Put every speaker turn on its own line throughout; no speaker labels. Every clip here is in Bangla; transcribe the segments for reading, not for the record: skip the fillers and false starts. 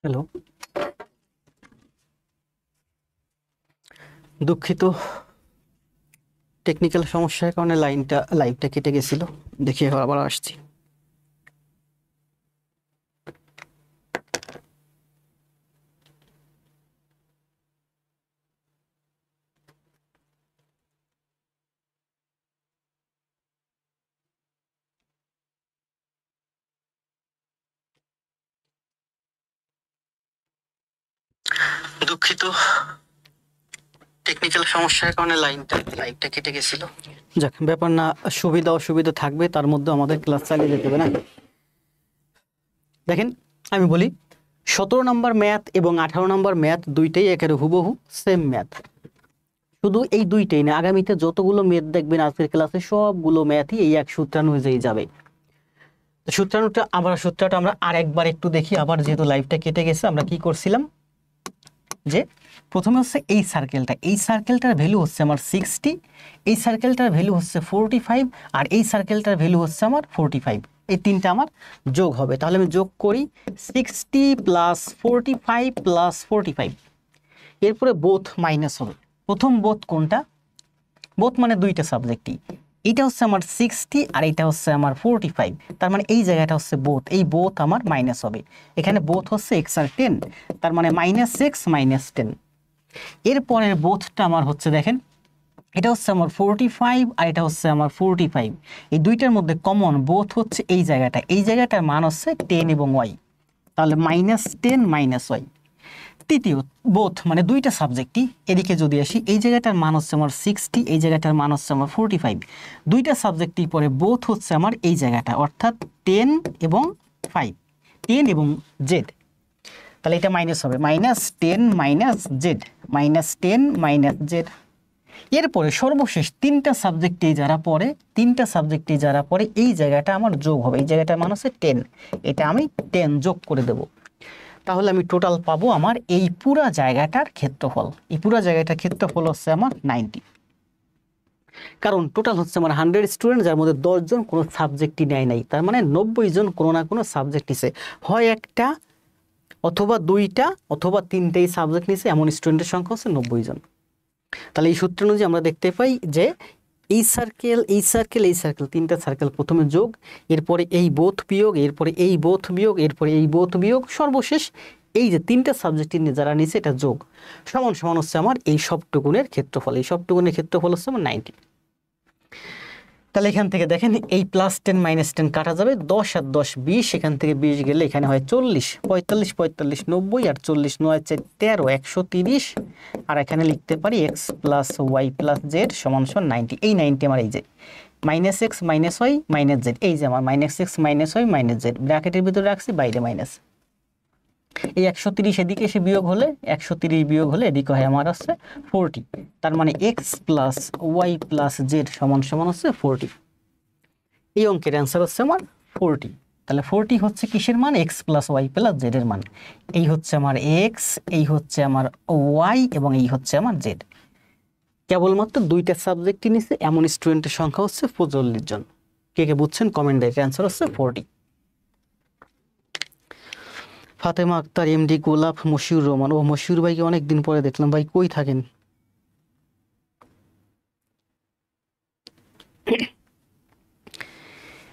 হ্যালো, দুঃখিত। টেকনিক্যাল সমস্যার কারণে লাইভটা কেটে গেছিল। দেখি আবার আসছি। দুঃখিত, টেকনিক্যাল সমস্যার কারণে লাইভটা কেটে গেছিল। যাক, ব্যাপার না, সুবিধা অসুবিধা থাকবে, তার মধ্যে আমাদের ক্লাস চালিয়ে যেতে হবে না। দেখেন, আমি বলি 17 নম্বর ম্যাথ এবং 18 নম্বর ম্যাথ দুইটাই একেবারে হুবহু সেম ম্যাথ। শুধু এই দুইটাই না, আগামীতে যতগুলো ম্যাথ দেখবেন আজকের ক্লাসে সবগুলো ম্যাথই এই এক সূত্রানুযায়ী যাবে। সূত্রটা আমরা আরেকবার একটু দেখি। আবার যেহেতু লাইভটা কেটে গেছে, আমরা কি করছিলাম যে প্রথমে হচ্ছে এই সার্কেলটার ভ্যালু হচ্ছে আমার 60, এই সার্কেলটার ভ্যালু হচ্ছে 45, আর এই সার্কেলটার ভ্যালু হচ্ছে আমার 45। এই তিনটা আমার যোগ হবে। তাহলে আমি যোগ করি 60 প্লাস 45 প্লাস 45। এরপরে বোথ মাইনাস হবে। প্রথম বোথ কোনটা? বোথ মানে দুইটা সাবজেক্টই। এটা হচ্ছে আমার 60 আর এটা হচ্ছে আমার 45। তার মানে এই জায়গাটা হচ্ছে বোথ, এই বোথ আমার মাইনাস হবে। এখানে বোথ হচ্ছে x আর 10, তার মানে -x -10। এরপরের বোথটা আমার হচ্ছে, দেখেন, এটা হচ্ছে আমার 45 আর এটা হচ্ছে আমার 45। এই দুইটার মধ্যে কমন বোথ হচ্ছে এই জায়গাটার মান হচ্ছে 10 এবং y। তাহলে -10 - y। তৃতীয় বোথ মানে দুইটা সাবজেক্টই। এদিকে যদি আসি, এই জায়গাটার মান হচ্ছে আমার 60, এই জায়গাটার মান হচ্ছে আমার 45। দুইটা সাবজেক্টই পরে বোথ হচ্ছে আমার এই জায়গাটা, অর্থাৎ 10 এবং 5, 10 এবং z। তাহলে এটা মাইনাস হবে, -10 - z, -10 - z। এরপরে সর্বশেষ তিনটা সাবজেক্টে যারা পড়ে এই জায়গাটা আমার যোগ হবে। এই জায়গাটার মান হচ্ছে 10, এটা আমি 10 যোগ করে দেব। তাহলে আমি টোটাল পাবো আমার এই পুরা জায়গাটার ক্ষেত্রফল। এই পুরা জায়গাটার ক্ষেত্রফল হচ্ছে আমার 90। কারণ টোটাল হচ্ছে আমার 100 স্টুডেন্ট, যার মধ্যে 10 জন কোনো সাবজেক্টই নেয় নাই। তার মানে 90 জন কোনো না কোনো সাবজেক্ট নিছে, হয় একটা অথবা দুইটা অথবা তিনটেই সাবজেক্ট নিছে। এমন স্টুডেন্টের সংখ্যা হচ্ছে 90 জন। তাহলে এই সূত্র অনুযায়ী আমরা দেখতে পাই যে এই সার্কেল তিনটা সার্কেল প্রথমে যোগ, এরপরে এই বোথ বিয়োগ, এরপরে এই বোথ বিয়োগ, এরপরে এই বোথ বিয়োগ, সর্বশেষ এই যে তিনটা সাবজেক্ট নিয়ে যারা নিছে এটা যোগ, সমান সমান হচ্ছে আমার এই সবটুকুনের ক্ষেত্রফল। এই সবটুকুনের ক্ষেত্রফল হচ্ছে আমার 90। তাহলে এখান থেকে দেখেন, এই +10 -10 কাটা যাবে, 10 আর 10 20, এখান থেকে 20 গেলে এখানে হয় 40, 45 45 90, আর 40 9 4 13 130। আর এখানে লিখতে পারি x + y + z = 90। এই 90 আমার এই যে -x - y - z, এই যে আমার -x - y - z ব্র্যাকেটের ভিতরে রাখছি, বাইরে মাইনাস। এই 130 এদিকে এসে বিয়োগ হলে, 130 বিয়োগ হলে এদিকে হয় আমার হচ্ছে 40। তার মানে x + y + z = হচ্ছে 40। এই অঙ্কের অ্যান্সার হচ্ছে আমার 40। তাহলে 40 হচ্ছে কিসের মান? x + y + z এর মান। এই হচ্ছে আমার x, এই হচ্ছে আমার y এবং এই হচ্ছে আমার z। কেবলমাত্র দুইটা সাবজেক্টই নিছে এমন স্টুডেন্টের সংখ্যা হচ্ছে 45 জন। কে কে বুঝছেন কমেন্ট দেয়। অ্যান্সার হচ্ছে 40। ফাতেমা আক্তার, এমডি গোলাপ, মশিউর রহমান। ও মশিউর ভাইকে অনেকদিন পরে দেখলাম। ভাই কই থাকেন?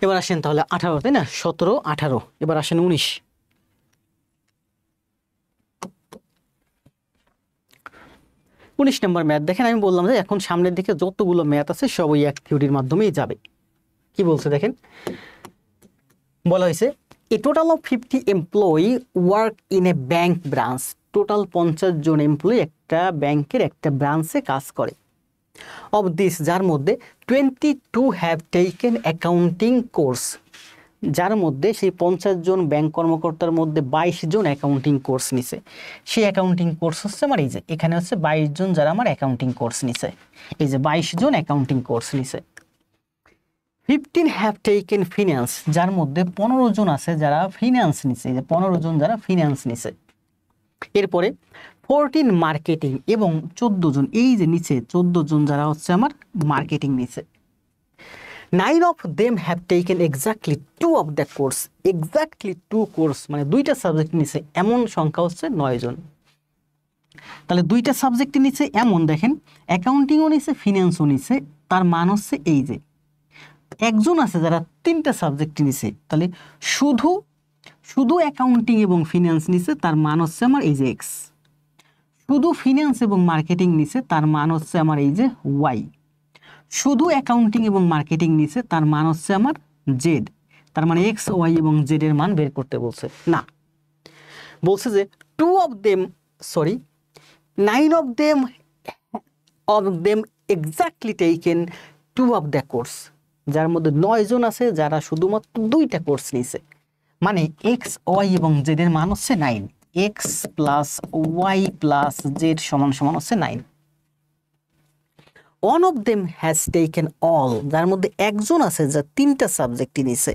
এবার আসেন তাহলে 18, তাই না? 17 18, এবার আসেন 19। 19 নম্বর ম্যাথ দেখেন, আমি বললাম যে এখন সামনের দিকে যতগুলো ম্যাথ আছে সব ওই এক থিওরির মাধ্যমেই যাবে। কি বলছে দেখেন, বলা হয়েছে a total of 50 employee work in a bank branch. Total 50 জন এমপ্লয়ি একটা ব্যাংকের একটা ব্রাঞ্চে কাজ করে। অফ দিস, যার মধ্যে 22 হ্যাভ টেকেন অ্যাকাউন্টিং কোর্স, যার মধ্যে সেই 50 জন ব্যাংক কর্মকর্তার মধ্যে 22 জন অ্যাকাউন্টিং কোর্স নিছে। সেই অ্যাকাউন্টিং কোর্স হচ্ছে আমার এই যে এখানে হচ্ছে 22 জন যারা আমার অ্যাকাউন্টিং কোর্স নিছে। এই যে 22 জন অ্যাকাউন্টিং কোর্স নিছে। 15 হ্যাভ টেকেন ফিন্যান্স, যার মধ্যে 15 জন আছে যারা ফিন্যান্স নিছে। এই যে 15 জন যারা ফিন্যান্স নিছে। এরপরে 14 মার্কেটিং এবং 14 জন, এই যে নিচে 14 জন যারা হচ্ছে আমার মার্কেটিং নিছে। 9 of them have taken exactly 2 of the course, exactly 2 course মানে দুইটা সাবজেক্ট নিছে এমন সংখ্যা হচ্ছে 9 জন। তাহলে দুইটা সাবজেক্ট নিছে এমন, দেখেন অ্যাকাউন্টিংও নিছে ফিনান্সও নিছে, তার মান হচ্ছে এই যে একজন আছে যারা তিনটা সাবজেক্ট নিছে, তাহলে শুধু শুধু অ্যাকাউন্টিং এবং ফিনান্স নিছে, তার মান হচ্ছে আমার এই যে এক্স। শুধু ফিনান্স এবং মার্কেটিং নিছে, তার মান হচ্ছে আমার এই যে ওয়াই। শুধু অ্যাকাউন্টিং এবং মার্কেটিং নিছে, তার মান হচ্ছে আমার জেড। তার মানে এক্স ওয়াই এবং জেড এর মান বের করতে বলছে না, বলছে যে 2 of them, sorry 9 of them exactly taken 2 of the course, যার মধ্যে 9 জন আছে যারা শুধুমাত্র দুইটা কোর্স নিছে, মানে এক্স ওয়াই এবং জেড এর মান হচ্ছে 9, X plus Y plus Z সমান সমান হচ্ছে 9। One of them has taken all, যার মধ্যে একজন আছে যা তিনটা সাবজেক্টই নিছে।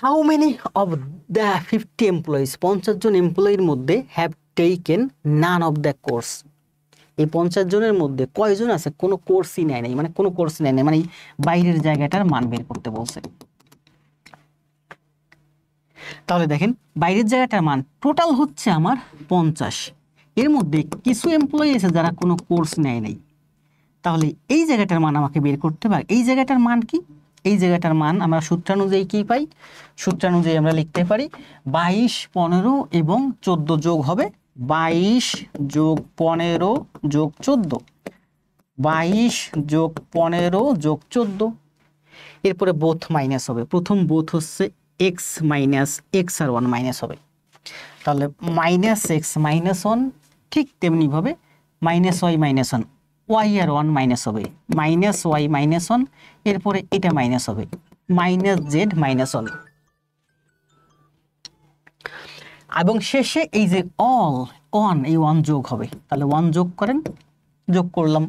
How many of the 50 employees, 50 জন এমপ্লয়ির মধ্যে have taken none of the course, এই 50 জনের মধ্যে কয়জন আছে কোনো কোর্সই নেয় নাই, মানে কোনো কোর্স নেয় নাই, মানে বাইরের জায়গাটার মান বের করতে বলছে। তাহলে দেখেন বাইরের জায়গাটার মান টোটাল হচ্ছে আমার 50, এর মধ্যে কিছু এমপ্লয়ি আছে যারা কোনো কোর্স নেয় নাই, তাহলে এই জায়গাটার মান আমাকে বের করতে হবে। এই জায়গাটার মান কি? এই জায়গাটার মান আমরা সূত্রানুযায়ী কি পাই? সূত্রানুযায়ী আমরা লিখতে পারি 22, 15 এবং 14 যোগ হবে 22 যোগ 15 যোগ 14, 22 যোগ 15 যোগ 14। এরপরে বোথ মাইনাস হবে, প্রথম বোথ হচ্ছে এক্স মাইনাস এক্স আর 1 মাইনাস হবে, তাহলে মাইনাস এক্স মাইনাস 1, ঠিক তেমনিভাবে মাইনাস ওয়াই মাইনাস 1, ওয়াই আর 1 মাইনাস হবে, মাইনাস ওয়াই মাইনাস 1, এরপরে এটা মাইনাস হবে মাইনাস জেড মাইনাস 1, এবং শেষে এই যে অল 1, এই 1 যোগ হবে, তাহলে 1 যোগ করেন, যোগ করলাম,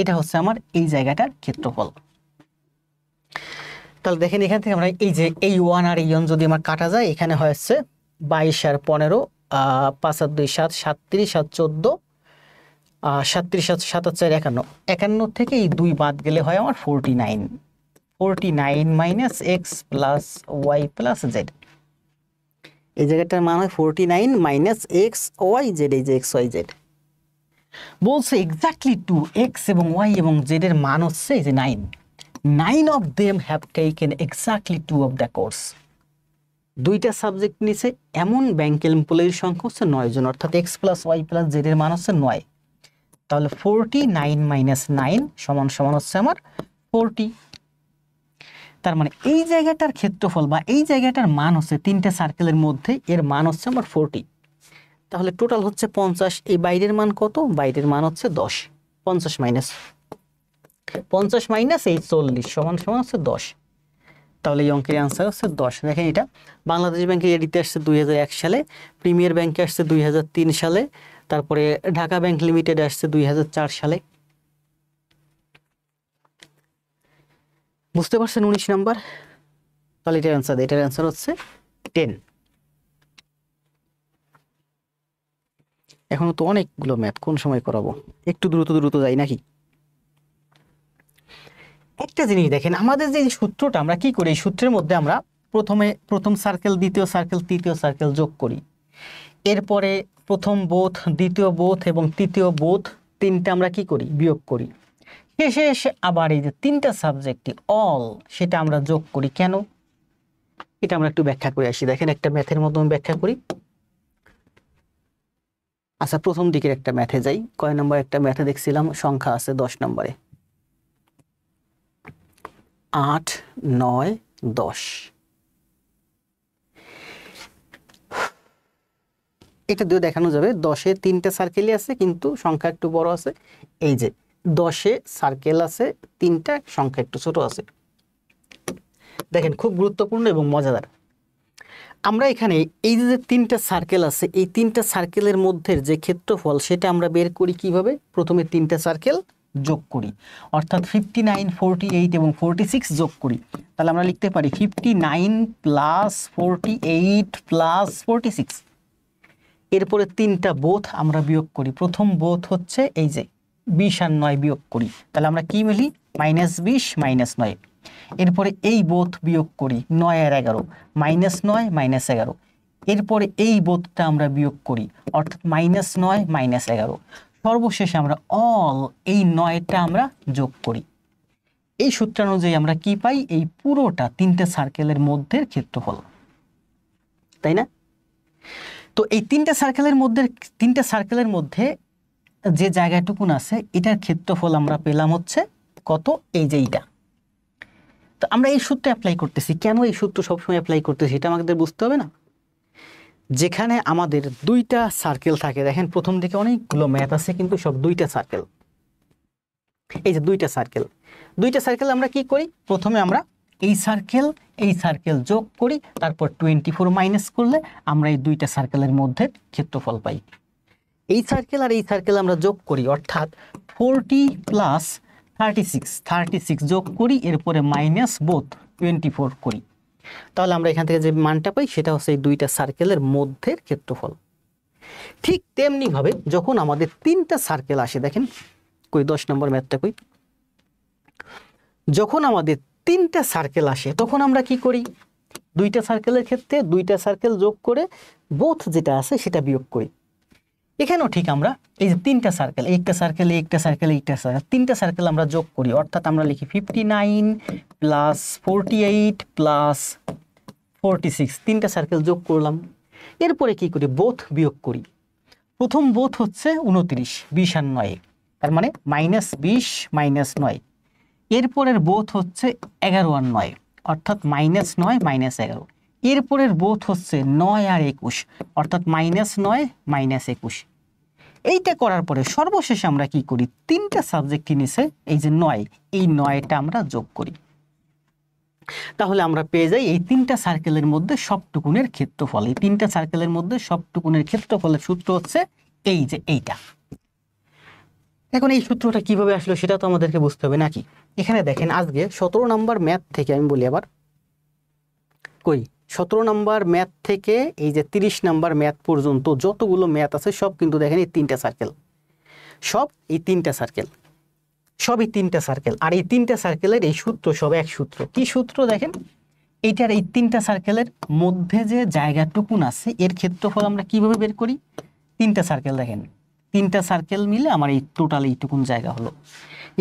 এটা হচ্ছে আমার এই জায়গাটার ক্ষেত্রফল। তাহলে দেখেন এখান থেকে আমরা এই যে এই 1 আর এই 1 যদি আমার কাটা যায়, এখানে হচ্ছে 22 আর 15, 5 আর 2 7, 37 আর 14, 37 আর 7 আর 4 51, 51 থেকে এই 2 বাদ গেলে হয় আমার 49, 49 minus X plus Y plus Z, এই জায়গাটার মান হয় 49 মাইনাস এক্স ওয়াই জেড, এই যে এক্স ওয়াই জেড বলছে এক্স্যাক্টলি 2, এক্স এবং ওয়াই এবং জেড এর মান হচ্ছে এই যে 9, 9 of them have taken exactly 2 of the course, দুইটা সাবজেক্ট নিছে এমন ব্যাংকের এমপ্লয়ির সংখ্যা হচ্ছে 9 জন, অর্থাৎ X plus Y plus Z এর মান হচ্ছে 9, তাহলে 49 মাইনাস 9 সমান সমান হচ্ছে আমার 40। তার মানে এই জায়গাটার ক্ষেত্রফল বা এই জায়গাটার মান হচ্ছে তিনটা সার্কেলের মধ্যে এর মান হচ্ছে আমার 40, তাহলে টোটাল হচ্ছে 50, এই বাইরের মান কত? বাইরের মান হচ্ছে 10, 50 মাইনাস এই 40 সমান সমান হচ্ছে 10, তাহলে এই অঙ্কের অ্যান্সার হচ্ছে 10। দেখেন এটা বাংলাদেশ ব্যাংকে এডিতে আসছে 2001 সালে, প্রিমিয়ার ব্যাংকে আসছে 2003 সালে, তারপরে ঢাকা ব্যাংক লিমিটেড আসছে 2004 সালে। বুঝতে পারছেন 19 নাম্বার? তাহলে এটার অ্যান্সার হচ্ছে 10। এখনো তো অনেকগুলো ম্যাথ, কোন সময় করাবো? একটু দ্রুত যাই নাকি? একটা জিনিস দেখেন, আমাদের যে সূত্রটা আমরা কি করি, এই সূত্রের মধ্যে আমরা প্রথম সার্কেল, দ্বিতীয় সার্কেল, তৃতীয় সার্কেল যোগ করি, এরপরে প্রথম বোথ, দ্বিতীয় বোথ এবং তৃতীয় বোথ তিনটা আমরা কি করি? বিয়োগ করি। শেষে এসে আবার এই যে তিনটা সাবজেক্টই অল, সেটা আমরা যোগ করি। কেন? এটা আমরা একটু ব্যাখ্যা করে আসি। দেখেন একটা ম্যাথের মাধ্যমে ব্যাখ্যা করি। আচ্ছা, প্রথম দিকের একটা ম্যাথে যাই। কয় নম্বর একটা ম্যাথে দেখছিলাম? সংখ্যা আছে 10 নম্বরে, 8, 9, 10। এটা দিয়ে দেখানো যাবে 10-এ 3টা সার্কেলই আছে, কিন্তু সংখ্যা একটু বড় আছে। এই যে 10-এ সার্কেল আছে 3টা, সংখ্যা একটু ছোট আছে। দেখেন খুব গুরুত্বপূর্ণ এবং মজাদার। আমরা এখানে এই যে 3টা সার্কেল আছে, এই 3টা সার্কেলের মধ্যে যে ক্ষেত্রফল সেটা আমরা বের করি কিভাবে? প্রথমে 3টা সার্কেল যোগ করি, অর্থাৎ 59, 48 এবং 46 যোগ করি। তাহলে আমরা লিখতে পারি 59 প্লাস 48 প্লাস 46। এরপরে 3টা বোথ আমরা বিয়োগ করি। প্রথম বোথ হচ্ছে এই যে 20 আর 9 বিয়োগ করি, তাহলে আমরা কি মিলি? -20 -9, এরপরে এই বোধ বিয়োগ করি 9 আর 11, -9 -11, এরপরে এই বোধটা আমরা বিয়োগ করি অর্থাৎ -9 -11, সর্বশেষে আমরা অল এই 9টা আমরা যোগ করি। এই সূত্রানুযায়ী আমরা কি পাই? এই পুরোটা তিনটে সার্কেলের মধ্যে ক্ষেত্রফল, তাই না? তো এই তিনটে সার্কেলের মধ্যে যে জায়গাটুকুন আছে এটার ক্ষেত্রফল আমরা পেলাম হচ্ছে কত? এই যে এইটা। তো আমরা এই সূত্র অ্যাপ্লাই করতেছি। কেন এই সূত্র সবসময় অ্যাপ্লাই করতেছি এটা আমাদের বুঝতে হবে না? যেখানে আমাদের দুইটা সার্কেল থাকে, দেখেন প্রথম দিকে অনেকগুলো ম্যাথ আছে কিন্তু সব দুইটা সার্কেল। এই যে দুইটা সার্কেল আমরা কি করি? প্রথমে আমরা এই সার্কেল যোগ করি, তারপর 24 মাইনাস করলে আমরা এই দুইটা সার্কেলের মধ্যে ক্ষেত্রফল পাই। এই সার্কেল আর এই সার্কেল আমরা যোগ করি, অর্থাৎ 40 প্লাস 36 যোগ করি, এরপরে মাইনাস বোথ 24 করি। তাহলে আমরা এখান থেকে যে মানটা পাই সেটা হচ্ছে এই দুইটা সার্কেলের মধ্যে ক্ষেত্রফল। ঠিক তেমনি ভাবে যখন আমাদের তিনটা সার্কেল আসে, দেখেন কই 10 নম্বর ম্যাথটা কই, যখন আমাদের তিনটা সার্কেল আসে তখন আমরা কি করি? দুইটা সার্কেলের ক্ষেত্রে দুইটা সার্কেল যোগ করে বোথ যেটা আছে সেটা বিয়োগ করি। এখানেও ঠিক আমরা এই যে তিনটা সার্কেল, একটা সার্কেল তিনটা সার্কেল আমরা যোগ করি, অর্থাৎ আমরা লিখি 59 প্লাস 48 প্লাস 46, তিনটা সার্কেল যোগ করলাম। এরপরে কি করি? বোথ বিয়োগ করি। প্রথম বোথ হচ্ছে 29, 20 আর 9, তার মানে -20 -9। এরপরের বোথ হচ্ছে 11 আর 9, অর্থাৎ -9 -11। এরপরের বোথ হচ্ছে 9 আর 21, অর্থাৎ -9 -21। এইটা করার পরে সর্বশেষে আমরা কি করি? তিনটা সাবজেক্টই নিচে এই যে 9, এই 9টা আমরা যোগ করি। তাহলে আমরা পেয়ে যাই এই তিনটা সার্কেলের মধ্যে সবটুকুনের ক্ষেত্রফল। এই তিনটা সার্কেলের মধ্যে সবটুকুনের ক্ষেত্রফলের সূত্র হচ্ছে এই যে এইটা। এখন এই সূত্রটা কিভাবে আসলো সেটা তো আমাদেরকে বুঝতে হবে নাকি? এখানে দেখেন আজকে 17 নম্বর ম্যাথ থেকে আমি বলি আবার, কই 17 নম্বর ম্যাথ থেকে এই যে 30 নম্বর ম্যাথ পর্যন্ত যতগুলো ম্যাথ আছে সব কিন্তু দেখেন এই তিনটা সার্কেল, সবই তিনটা সার্কেল। আর এই তিনটা সার্কেলের এই সূত্র সব এক সূত্র। কি সূত্র? দেখেন এইটার এই তিনটা সার্কেলের মধ্যে যে জায়গাটুকুন আছে এর ক্ষেত্রফল আমরা কিভাবে বের করি? তিনটা সার্কেল, দেখেন তিনটা সার্কেল মিলে আমার এই টোটাল এইটুকুন জায়গা হলো।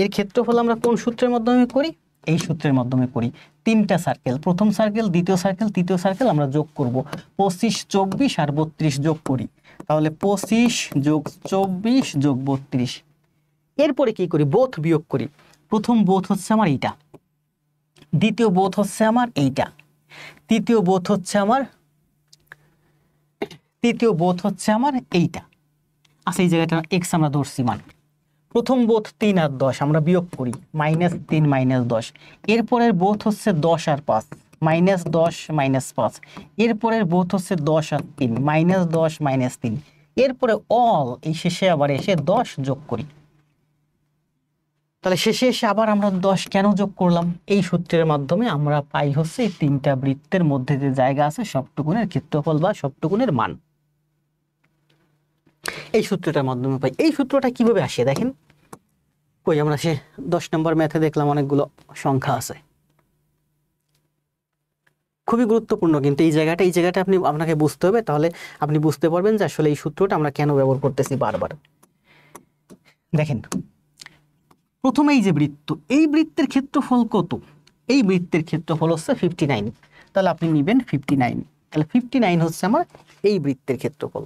এর ক্ষেত্রফল আমরা কোন সূত্রের মাধ্যমে করি? এই সূত্রের মাধ্যমে করি। তিনটা সার্কেল, প্রথম সার্কেল, দ্বিতীয় সার্কেল, তৃতীয় সার্কেল আমরা যোগ করব। 25 24 আর 32 যোগ করি, তাহলে 25 যোগ 24 যোগ 32। এরপরে কি করি? বোথ বিয়োগ করি। প্রথম বোথ হচ্ছে আমার এইটা, দ্বিতীয় বোথ হচ্ছে আমার এইটা, তৃতীয় বোথ হচ্ছে আমার এইটা। আচ্ছা এই জায়গাটা এক্স আমরা ধরছি মান। প্রথম বোথ 3 আর 10 আমরা বিয়োগ করি, -3 -10। এরপরের বোথ হচ্ছে 10 আর 5, -10 -5। এরপরের বোথ হচ্ছে 10 আর 3, -10 -3। এরপরে অল এই শেষে আবার এসে 10 যোগ করি। তাহলে শেষে এসে আবার আমরা 10 কেন যোগ করলাম? এই সূত্রের মাধ্যমে আমরা পাই হচ্ছে এই তিনটা বৃত্তের মধ্যে যে জায়গা আছে সবটুকুনের ক্ষেত্রফল বা সবটুকুনের মান। এই সূত্রটার মাধ্যমে পাই। এই সূত্রটা কিভাবে আসে দেখেন, কই আমরা সে 10 নম্বর ম্যাথে দেখলাম অনেকগুলো সংখ্যা আছে, খুবই গুরুত্বপূর্ণ কিন্তু এই জায়গাটা আপনাকে বুঝতে হবে, তাহলে আপনি বুঝতে পারবেন যে আসলে এই সূত্রটা আমরা কেন ব্যবহার করতেছি বারবার। দেখেন প্রথমে এই যে বৃত্ত, এই বৃত্তের ক্ষেত্রফল কত? এই বৃত্তের ক্ষেত্রফল হচ্ছে 59, তাহলে আপনি নেবেন 59। তাহলে 59 হচ্ছে আমার এই বৃত্তের ক্ষেত্রফল।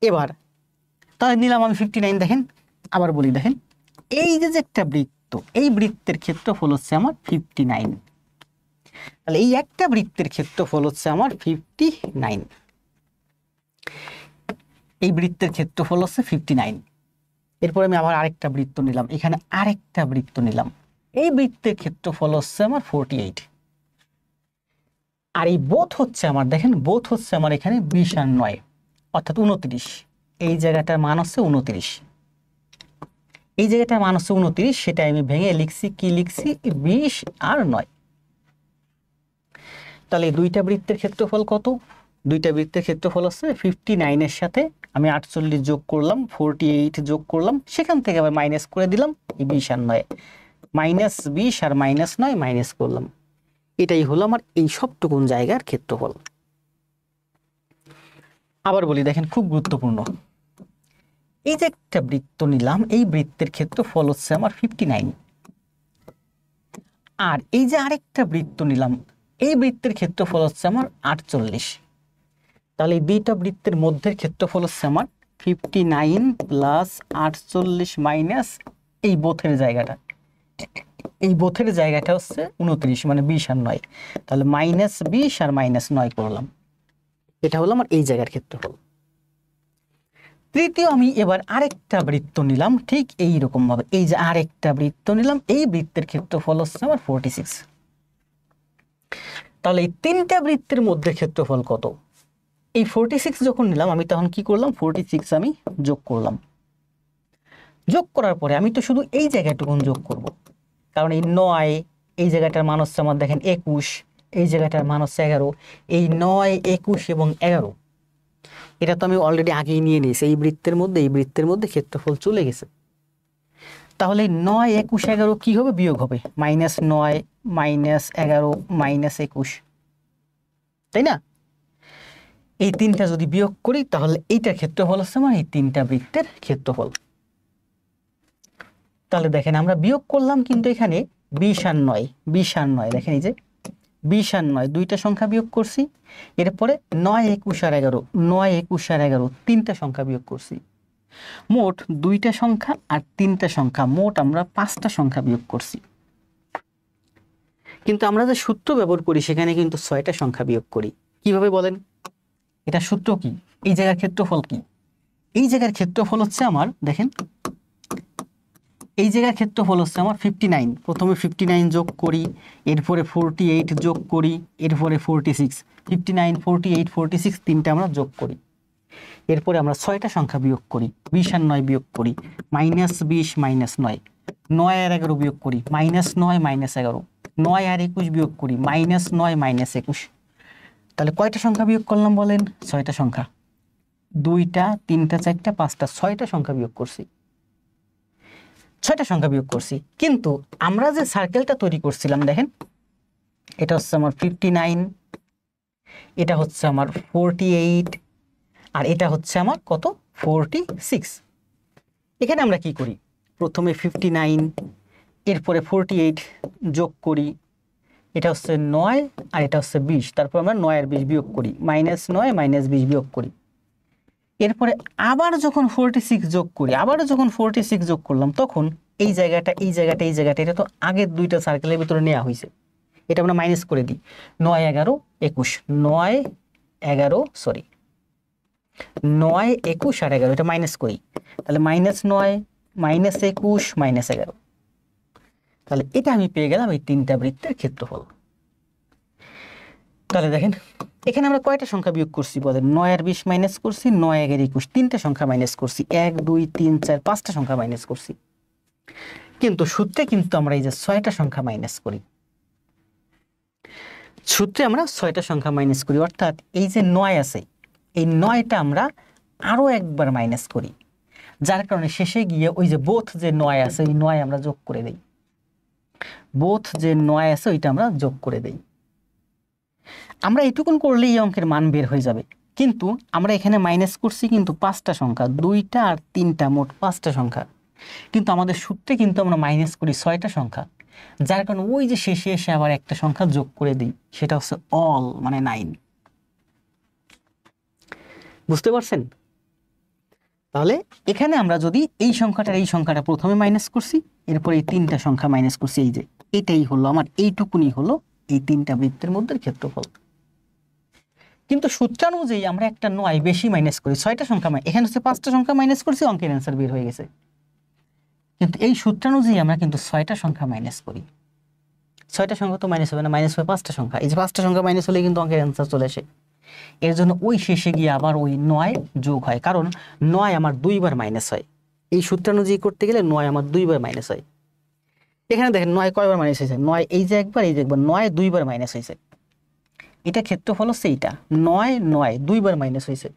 এবার তাহলে নিলাম আমি 59। দেখেন আবার বলি, দেখেন এই যে একটা বৃত্ত, এই বৃত্তের ক্ষেত্রফল হচ্ছে আমার 59। তাহলে এই একটা বৃত্তের ক্ষেত্রফল হচ্ছে আমার 59, এই বৃত্তের ক্ষেত্রফল হচ্ছে 59। এরপর আমি আবার আরেকটা বৃত্ত নিলাম, এখানে আরেকটা বৃত্ত নিলাম, এই বৃত্তের ক্ষেত্রফল হচ্ছে আমার 48। আর এই বোথ হচ্ছে আমার, দেখেন বোথ হচ্ছে আমার এখানে 20 আর 9, অর্থাৎ 29। এই জায়গাটার মান হচ্ছে 29, এই জায়গাটার মান হচ্ছে 29, সেটা আমি ভেঙে লিখছি, কি লিখছি? 20 আর 9। তাহলে এই দুইটা বৃত্তের ক্ষেত্রফল কত? দুইটা বৃত্তের ক্ষেত্রফল হচ্ছে 59 এর সাথে আমি 48 যোগ করলাম, 48 যোগ করলাম, সেখান থেকে আবার মাইনাস করে দিলাম এই 20 আর 9, -20 আর -9 মাইনাস করলাম। এটাই হলো আমার এই সবটুকুন জায়গার ক্ষেত্রফল। আবার বলি, দেখেন খুব গুরুত্বপূর্ণ, এই যে একটা বৃত্ত নিলাম, এই বৃত্তের ক্ষেত্রফল হচ্ছে আমার 59, আর এই যে আরেকটা বৃত্ত নিলাম, এই বৃত্তের ক্ষেত্রফল হচ্ছে আমার 48। তাহলে এই দুইটা বৃত্তের মধ্যের ক্ষেত্রফল হচ্ছে আমার 59 প্লাস 48 মাইনাস এই বোথের জায়গাটা, এই বোথের জায়গাটা হচ্ছে 29, মানে 20 আর 9, তাহলে -20 আর -9 করলাম। এটা হলো আমার এই জায়গার ক্ষেত্রফল। তৃতীয় আমি এবার আরেকটা বৃত্ত নিলাম, ঠিক এই রকম ভাবে, এই যে আরেকটা বৃত্ত নিলাম, এই বৃত্তের ক্ষেত্রফল হচ্ছে আমার 46। তাহলে এই তিনটা বৃত্তের মধ্যে ক্ষেত্রফল কত? এই 46 যখন নিলাম আমি তখন কি করলাম, 46 আমি যোগ করলাম। যোগ করার পরে আমি তো শুধু এই জায়গাটুকুন যোগ করব, কারণ এই 9, এই জায়গাটার মান হচ্ছে আমার দেখেন 21, এই জায়গাটার মান হচ্ছে 11, এই 9, 21 এবং 11 এটা তো আমি অলরেডি আগেই নিয়ে নিয়েছি। এই বৃত্তের মধ্যে ক্ষেত্রফল চলে গেছে। তাহলে 9, 21, 11 কি হবে? বিয়োগ হবে, -9 -11 -21, তাই না? এই তিনটা যদি বিয়োগ করি তাহলে এইটার ক্ষেত্রফল হচ্ছে আমার এই তিনটা বৃত্তের ক্ষেত্রফল। তাহলে দেখেন আমরা বিয়োগ করলাম, কিন্তু এখানে 20 আর 9 দেখেন, এই যে 20 আর 9 দুইটা সংখ্যা বিয়োগ করছি, এরপরে 9, 21 আর 11 তিনটা সংখ্যা বিয়োগ করছি, মোট দুইটা সংখ্যা আর তিনটা সংখ্যা, মোট আমরা 5টা সংখ্যা বিয়োগ করছি। কিন্তু আমরা যে সূত্র ব্যবহার করি সেখানে কিন্তু 6টা সংখ্যা বিয়োগ করি। কিভাবে বলেন? এটা সূত্র কি? এই জায়গার ক্ষেত্রফল কি? এই জায়গার ক্ষেত্রফল হচ্ছে আমার, দেখেন এই জায়গার ক্ষেত্রফল হচ্ছে আমার 59, প্রথমে 59 যোগ করি, এরপরে 48 যোগ করি, এরপরে 46, 59 48 46 তিনটা আমরা যোগ করি, এরপরে আমরা 6টা সংখ্যা বিয়োগ করি, 20 আর 9 বিয়োগ করি, -20 -9, 9 আর 11 বিয়োগ করি, -9 -11, 9 আর 21 বিয়োগ করি, -9 -21। তাহলে কয়টা সংখ্যা বিয়োগ করলাম বলেন? 6টা সংখ্যা, 2টা 3টা 4টা 5টা 6টা সংখ্যা বিয়োগ করছি, 6টা সংখ্যা বিয়োগ করছি। কিন্তু আমরা যে সার্কেলটা তৈরি করছিলাম, দেখেন এটা হচ্ছে আমার 59, এটা হচ্ছে আমার 48, আর এটা হচ্ছে আমার কত? 46। এখানে আমরা কি করি? প্রথমে 59, এরপরে 48 যোগ করি, এটা হচ্ছে 9 আর এটা হচ্ছে 20, তারপর আমরা 9 আর 20 বিয়োগ করি, -9 -20 বিয়োগ করি, এরপরে আবার যখন 46 যোগ করি, আবারও যখন 46 যোগ করলাম, তখন এই জায়গাটা এটা তো আগের দুইটা সার্কেলের ভিতরে নেওয়া হয়েছে, এটা আমরা মাইনাস করে দিই, 9 11 21, 9 11 সরি 9 21 আর 11 এটা মাইনাস করি, তাহলে -9 -21 -11, তাহলে এটা আমি পেয়ে গেলাম এই তিনটা বৃত্তের ক্ষেত্রফল। তাহলে দেখেন এখানে আমরা কয়টা সংখ্যা বিয়োগ করছি বলেন? 9 আর 20 মাইনাস করছি, 9 11 21 তিনটা সংখ্যা মাইনাস করছি, 1 2 3 4 5টা সংখ্যা মাইনাস করছি। কিন্তু সূত্রে কিন্তু আমরা এই যে 6টা সংখ্যা মাইনাস করি, সূত্রে আমরা 6টা সংখ্যা মাইনাস করি, অর্থাৎ এই যে 9 আছে, এই 9টা আমরা আরো একবার মাইনাস করি, যার কারণে শেষে গিয়ে ওই যে বোথ যে 9 আছে ওই 9 আমরা যোগ করে দেই, বোথ যে 9 আছে ওইটা আমরা যোগ করে দেই। আমরা এটুকুন করলেই এই অঙ্কের মান বের হয়ে যাবে, কিন্তু আমরা এখানে মাইনাস করছি কিন্তু 5টা সংখ্যা, 2টা আর 3টা মোট 5টা সংখ্যা, কিন্তু আমাদের সূত্রে কিন্তু আমরা মাইনাস করি 6টা সংখ্যা, যার কারণে ওই যে শেষে এসে আবার একটা সংখ্যা যোগ করে দিই, সেটা হচ্ছে অল মানে 9। বুঝতে পারছেন? তাহলে এখানে আমরা যদি এই সংখ্যাটা প্রথমে মাইনাস করছি, এরপর এই তিনটা সংখ্যা মাইনাস করছি, এই যে এটাই হলো আমার, এইটুকুনি হলো এই তিনটা বৃত্তের মধ্যে ক্ষেত্রফল। কিন্তু সূত্রানুযায়ী আমরা একটা 9 বেশি মাইনাস করি, 6টা সংখ্যা এখানে হচ্ছে 5টা সংখ্যা মাইনাস করছি, অঙ্কের অ্যান্সার বের হয়ে গেছে। কিন্তু এই সূত্রানুযায়ী আমরা কিন্তু 6টা সংখ্যা মাইনাস করি, 6টা সংখ্যা তো মাইনাস হবে না, মাইনাস হবে 5টা সংখ্যা, এই যে 5টা সংখ্যা মাইনাস হলে কিন্তু অঙ্কের অ্যান্সার চলে আসে। এর জন্য ওই শেষে গিয়ে আবার ওই 9 যোগ হয়, কারণ 9 আমার 2বার মাইনাস হয়, এই সূত্রানুযায়ী করতে গেলে 9 আমার 2বার মাইনাস হয়। এখানে দেখেন 9 কয়বার মাইনাস হয়েছে? 9 এই যে একবার, এই যে একবার, 9 2বার মাইনাস হয়েছে। এটা ক্ষেত্রফল হচ্ছে এইটা 9 9 দুইবার মাইনাস হয়েছে।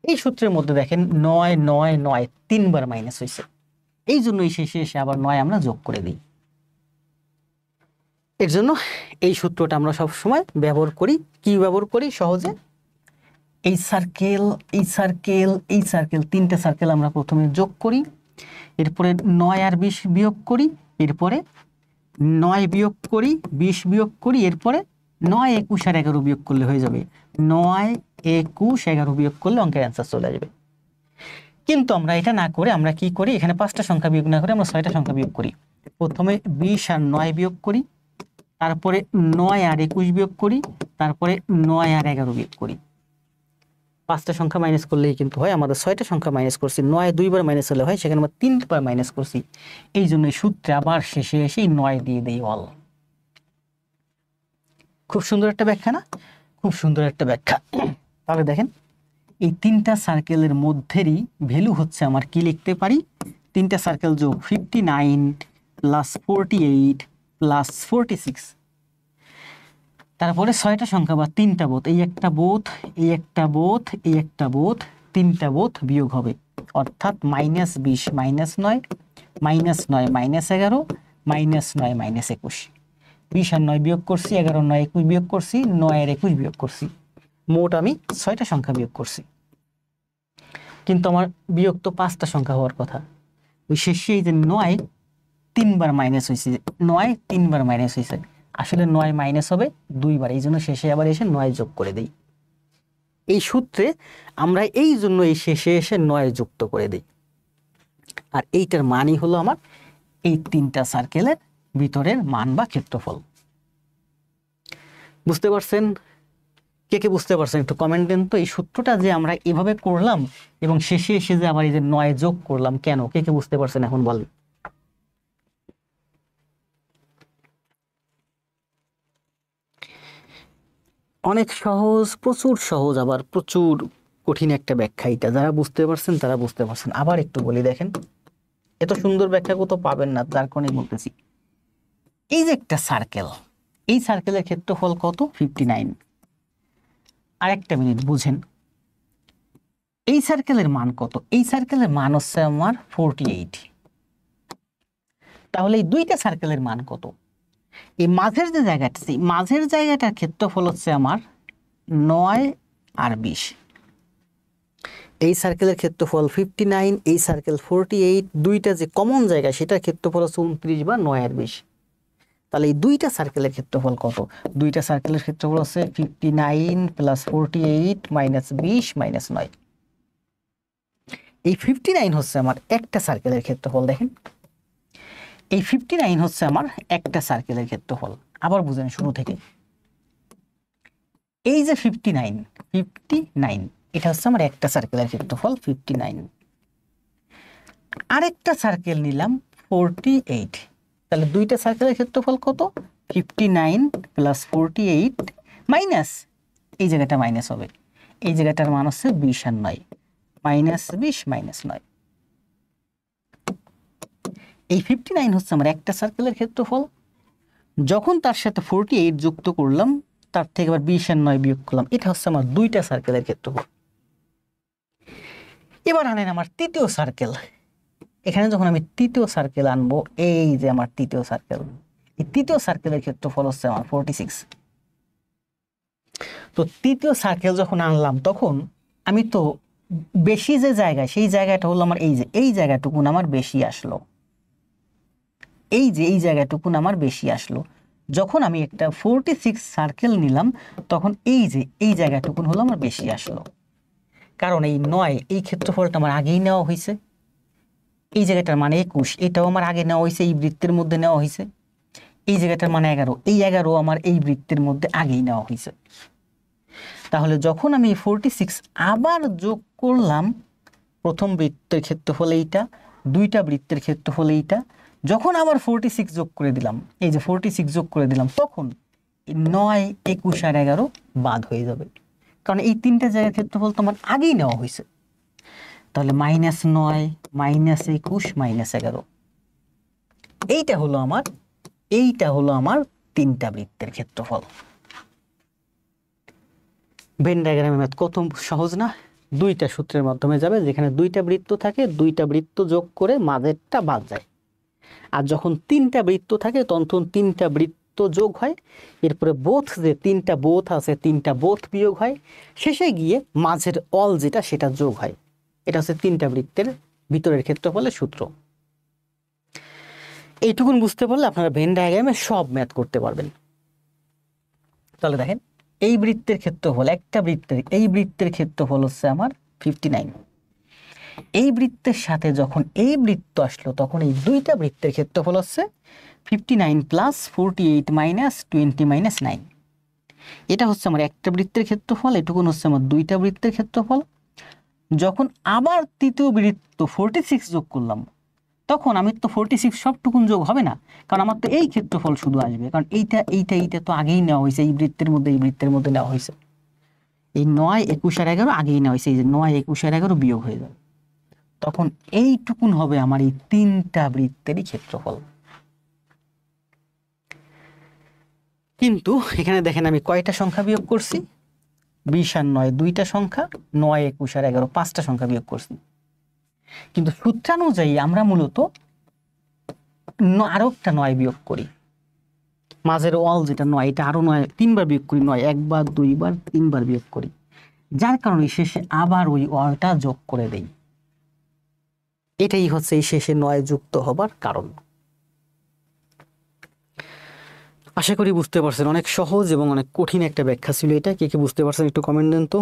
এই সূত্রের মধ্যে দেখেন 9 9 9 তিনবার মাইনাস হয়েছে, এই জন্যই শেষে এসে আবার 9 আমরা যোগ করে দিই। এর জন্য এই সূত্রটা আমরা সব সময় ব্যবহার করি। কি ব্যবহার করি? সহজে এই সার্কেল এই সার্কেল এই সার্কেল তিনটা সার্কেল আমরা প্রথমে যোগ করি, এরপরে 9 আর 20 বিয়োগ করি, এরপরে 9 বিয়োগ করি, 20 বিয়োগ করি, এরপরে 9 21 আর 11 বিয়োগ করলে হয়ে যাবে। 9 21 11 বিয়োগ করলে অঙ্কের অ্যান্সার চলে আসবে। কিন্তু আমরা এটা না করে আমরা কি করি? এখানে 5টা সংখ্যা বিয়োগ না করে আমরা 6টা সংখ্যা বিয়োগ করি। প্রথমে 20 আর 9 বিয়োগ করি, তারপরে 9 আর 21 বিয়োগ করি, তারপরে 9 আর 11 বিয়োগ করি। 5টা সংখ্যা মাইনাস করলেই কিন্তু হয়। আমাদের 6টা সংখ্যা মাইনাস করছি, 9 দুইবার মাইনাস হলে হয়, সেখানে আমরা 3বার মাইনাস করছি। এই জন্য এই সূত্রে আবার শেষে এসে 9 দিয়ে দেই অল। খুব সুন্দর একটা ব্যাখ্যা না? খুব সুন্দর একটা ব্যাখ্যা। তাহলে দেখেন এই তিনটা সার্কেলের মধ্যেরই ভ্যালু হচ্ছে আমার, কি লিখতে পারি? তিনটা সার্কেল যোগ 59 প্লাস 48 প্লাস 46, তারপরে 6টা সংখ্যা বা 3টা বোধ, এই একটা বোধ, এই একটা বোধ, এই একটা বোধ, 3টা বোধ বিয়োগ হবে, অর্থাৎ -20 -9 -9 -11 -9 -21। 20 আর 9 বিয়োগ করছি, 11 9 21 বিয়োগ করছি, 9 আর 21 বিয়োগ করছি, মোট আমি 6টা সংখ্যা বিয়োগ করছি। কিন্তু আমার বিয়োগ তো 5টা সংখ্যা হওয়ার কথা। ওই শেষে এই যে 9 তিনবার মাইনাস হয়েছে, 9 তিনবার মাইনাস হয়েছে, আসলে 9 মাইনাস হবে দুইবার, এই জন্য শেষে আবার এসে 9 যোগ করে দেই। এই সূত্রে আমরা এই জন্য এই শেষে এসে 9 যুক্ত করে দেই। আর এইটার মানই হলো আমার এই তিনটা সার্কেলের ভিতরের মান বা ক্ষেত্রফল। বুঝতে পারছেন? কে কে বুঝতে পারছেন একটু কমেন্ট দেন তো। এই সূত্রটা যে আমরা এভাবে করলাম এবং শেষে এসে যে আবার এই যে 9 যোগ করলাম, কেন? কে কে বুঝতে পারছেন এখন বলেন। অনেক সহজ, প্রচুর সহজ, আবার প্রচুর কঠিন একটা ব্যাখ্যা এটা। যারা বুঝতে পারছেন তারা বুঝতে পারছেন। আবার একটু বলি, দেখেন এত সুন্দর ব্যাখ্যা কোথাও পাবেন না, যার কারণে বলতেছি। এই যে একটা সার্কেল, এই সার্কেলের ক্ষেত্রফল কত? 59। আরেকটা মিনিট বুঝেন, এই সার্কেলের মান কত? এই সার্কেলের মান হচ্ছে আমার 48। তাহলে এই দুইটা সার্কেলের মান কত? এই মাঝের যে জায়গাটা, মাঝের জায়গাটার ক্ষেত্রফল হচ্ছে আমার 9 আর 20। এই সার্কেলের ক্ষেত্রফল 59, এই সার্কেল 48, দুইটা যে কমন জায়গা সেটার ক্ষেত্রফল হচ্ছে 29 বা 9 আর 20। তাহলে এই দুইটা সার্কেলের ক্ষেত্রফল কত? দুইটা সার্কেলের ক্ষেত্রফল হচ্ছে 59 প্লাস 48 মাইনাস 20 মাইনাস 9। এই 59 হচ্ছে আমার একটা সার্কেলের ক্ষেত্রফল। দেখেন এই 59 হচ্ছে আমার একটা সার্কেলের ক্ষেত্রফল। আবার বুঝেন শুরু থেকে, এই যে 59 এটা হচ্ছে আমার একটা সার্কেলের ক্ষেত্রফল 59। আরেকটা সার্কেল নিলাম 48, তাহলে দুইটা সার্কেলের ক্ষেত্রফল কত? 59 প্লাস 48 মাইনাস, এই জায়গাটা মাইনাস হবে, এই জায়গাটার মান হচ্ছে 20 আর 9, মাইনাস 20 মাইনাস 9। এই 59 হচ্ছে আমার একটা সার্কেলের ক্ষেত্রফল। যখন তার সাথে 48 যুক্ত করলাম, তার থেকে আবার 20 আর 9 বিয়োগ করলাম, এটা হচ্ছে আমার দুইটা সার্কেলের ক্ষেত্রফল। এবার আনেন আমার তৃতীয় সার্কেল। এখানে যখন আমি তৃতীয় সার্কেল আনবো, এই যে আমার তৃতীয় সার্কেল, এই তৃতীয় সার্কেলের ক্ষেত্রফল হচ্ছে আমার 46। তো তৃতীয় সার্কেল যখন আনলাম, তখন আমি তো বেশি যে জায়গায়, সেই জায়গাটা হলো আমার এই যে এই জায়গাটুকুন আমার বেশি আসলো, এই যে এই জায়গাটুকুন আমার বেশি আসলো। যখন আমি একটা 46 সার্কেল নিলাম, তখন এই যে এই জায়গাটুকুন হলো আমার বেশি আসলো, কারণ এই 9 এই ক্ষেত্রফলটা আমার আগেই নেওয়া হয়েছে। এই জায়গাটার মানে 21, এটাও আমার আগে নেওয়া হয়েছে, এই বৃত্তের মধ্যে নেওয়া হয়েছে। এই জায়গাটার মানে 11, এই 11 আমার এই বৃত্তের মধ্যে আগেই নেওয়া হয়েছে। তাহলে যখন আমি 46 আবার যোগ করলাম, প্রথম বৃত্তের ক্ষেত্রফল এইটা, দুইটা বৃত্তের ক্ষেত্রফল এইটা, যখন আবার 46 যোগ করে দিলাম, এই যে 46 যোগ করে দিলাম, তখন 9 21 আর 11 বাদ হয়ে যাবে, কারণ এই তিনটা জায়গার ক্ষেত্রফল তো আমার আগেই নেওয়া হয়েছে। তাহলে -9 -21 -11, এইটা হলো আমার তিনটা বৃত্তের ক্ষেত্রফল। ভেন ডায়াগ্রামের ম্যাথ কত সহজ না, দুইটা সূত্রের মাধ্যমে যাবে, যেখানে দুইটা বৃত্ত থাকে, দুইটা বৃত্ত যোগ করে মাঝেরটা বাদ যায়। আর যখন তিনটা বৃত্ত থাকে তখন তিনটা বৃত্ত যোগ হয়, এরপরে বোথ যে তিনটা বোথ আছে তিনটা বোথ বিয়োগ হয়, শেষে গিয়ে মাঝের অল যেটা সেটা যোগ হয়। এটা হচ্ছে তিনটা বৃত্তের ভিতরের ক্ষেত্রফলের সূত্র। এইটুকুন বুঝতে পারলে আপনারা ভেন ডায়াগ্রামে সব ম্যাথ করতে পারবেন। তাহলে দেখেন, এই বৃত্তের ক্ষেত্রফল, একটা বৃত্তের এই বৃত্তের ক্ষেত্রফল হচ্ছে আমার 59। এই বৃত্তের সাথে যখন এই বৃত্ত আসলো তখন এই দুইটা বৃত্তের ক্ষেত্রফল হচ্ছে 59 প্লাস 48 মাইনাস 20 মাইনাস 9। এটা হচ্ছে আমার একটা বৃত্তের ক্ষেত্রফল, এটুকুন হচ্ছে আমার দুইটা বৃত্তের ক্ষেত্রফল। যখন আবার তৃতীয় বৃত্ত 46 যোগ করলাম, তখন আমি তো 46 সবটুকুন যোগ হবে না, কারণ আমার তো এই ক্ষেত্রফল শুধু আসবে, কারণ এইটা এইটা এইটা তো আগেই নেওয়া হয়েছে, এই বৃত্তের মধ্যে এই বৃত্তের মধ্যে নেওয়া হয়েছে। এই 9, 21 আর 11 আগেই নেওয়া হয়েছে, এই যে 9, 21 আর 11 বিয়োগ হয়ে যাবে, তখন এইটুকুন হবে আমার এই তিনটা বৃত্তেরই ক্ষেত্রফল। কিন্তু এখানে দেখেন আমি কয়টা সংখ্যা বিয়োগ করছি, 20 আর 9 দুইটা সংখ্যা, 9, 21 আর 11 পাঁচটা সংখ্যা বিয়োগ করছি। কিন্তু সূত্রানুযায়ী আমরা মূলত আরো একটা 9 বিয়োগ করি, মাঝের অল যেটা 9 এটা আরো 9 তিনবার বিয়োগ করি, 9 একবার দুইবার তিনবার বিয়োগ করি, যার কারণে শেষে আবার ওই অলটা যোগ করে দেই। এটাই হচ্ছে এই শেষে 9 যুক্ত হবার কারণ। আশা করি বুঝতে পারছেন, অনেক সহজ এবং অনেক কঠিন একটা ব্যাখ্যা ছিল এটা। কে কে বুঝতে পারছেন একটু কমেন্ট দেন তো।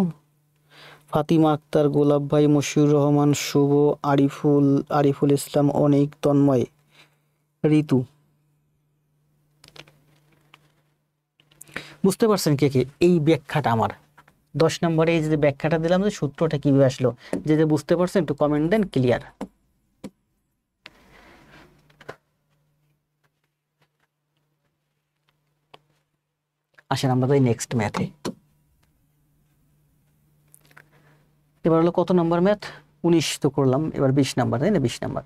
ফাতিমা আক্তার, গোলাপ ভাই, মশিউর রহমান, শুভ, আরিফুল ইসলাম, অনেক, তন্ময়, ঋতু, বুঝতে পারছেন কে কে এই ব্যাখ্যাটা আমার 10 নম্বরে এই যে ব্যাখ্যাটা দিলাম যে সূত্রটা কিভাবে আসলো, যে যে বুঝতে পারছেন একটু কমেন্ট দেন ক্লিয়ার। আসেন আমরা যাই নেক্সট ম্যাথে। এবার হলো কত নম্বর ম্যাথ, 19 তো করলাম, এবার 20 নাম্বার, তাই না? 20 নাম্বার।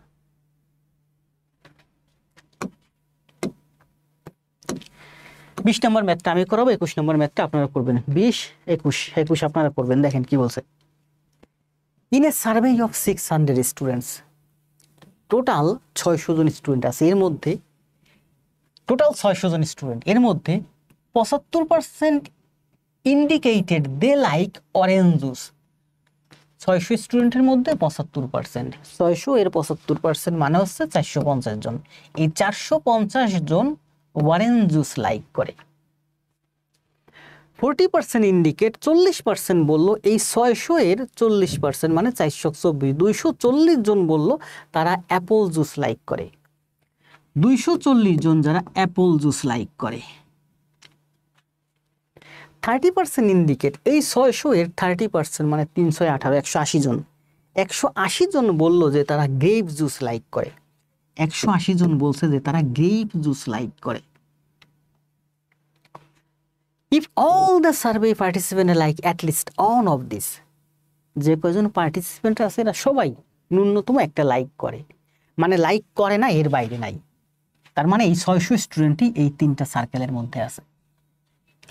বিশ নম্বর ম্যাথটা আমি করাবো, 21 নম্বর ম্যাথটা আপনারা করবেন। 20, 21 আপনারা করবেন। দেখেন কি বলছে, in a survey of 600 students, total 600 জন স্টুডেন্ট আছে, এর মধ্যে টোটাল 600 জন স্টুডেন্ট, এর মধ্যে 75% ইন্ডিকেটেড দে লাইক অরেঞ্জ জুস। 600 স্টুডেন্টের মধ্যে 75%, 600 এর 75% মানে হচ্ছে 450 জন। এই 450 জন অরেঞ্জ জুস লাইক করে। 40% ইন্ডিকেট, 40% বললো এই 600 এর 40% মানে 424, 240 জন বললো তারা অ্যাপল জুস লাইক করে। 240 জন যারা অ্যাপল জুস লাইক করে। 30% ইন্ডিকেট, এই 600 এর 30% মানে 318, 180 জন, 180 জন বললো যে তারা গ্রেপ জুস লাইক করে। 180 জন বলছে যে তারা গ্রেপ জুস লাইক করে। If all the survey participants like at least one of this, যে কয়জন পার্টিসিপেন্ট আছে এরা সবাই ন্যূনতম একটা লাইক করে, মানে লাইক করে না এর বাইরে নাই, তার মানে এই 600 স্টুডেন্টই এই তিনটা সার্কেলের মধ্যে আছে।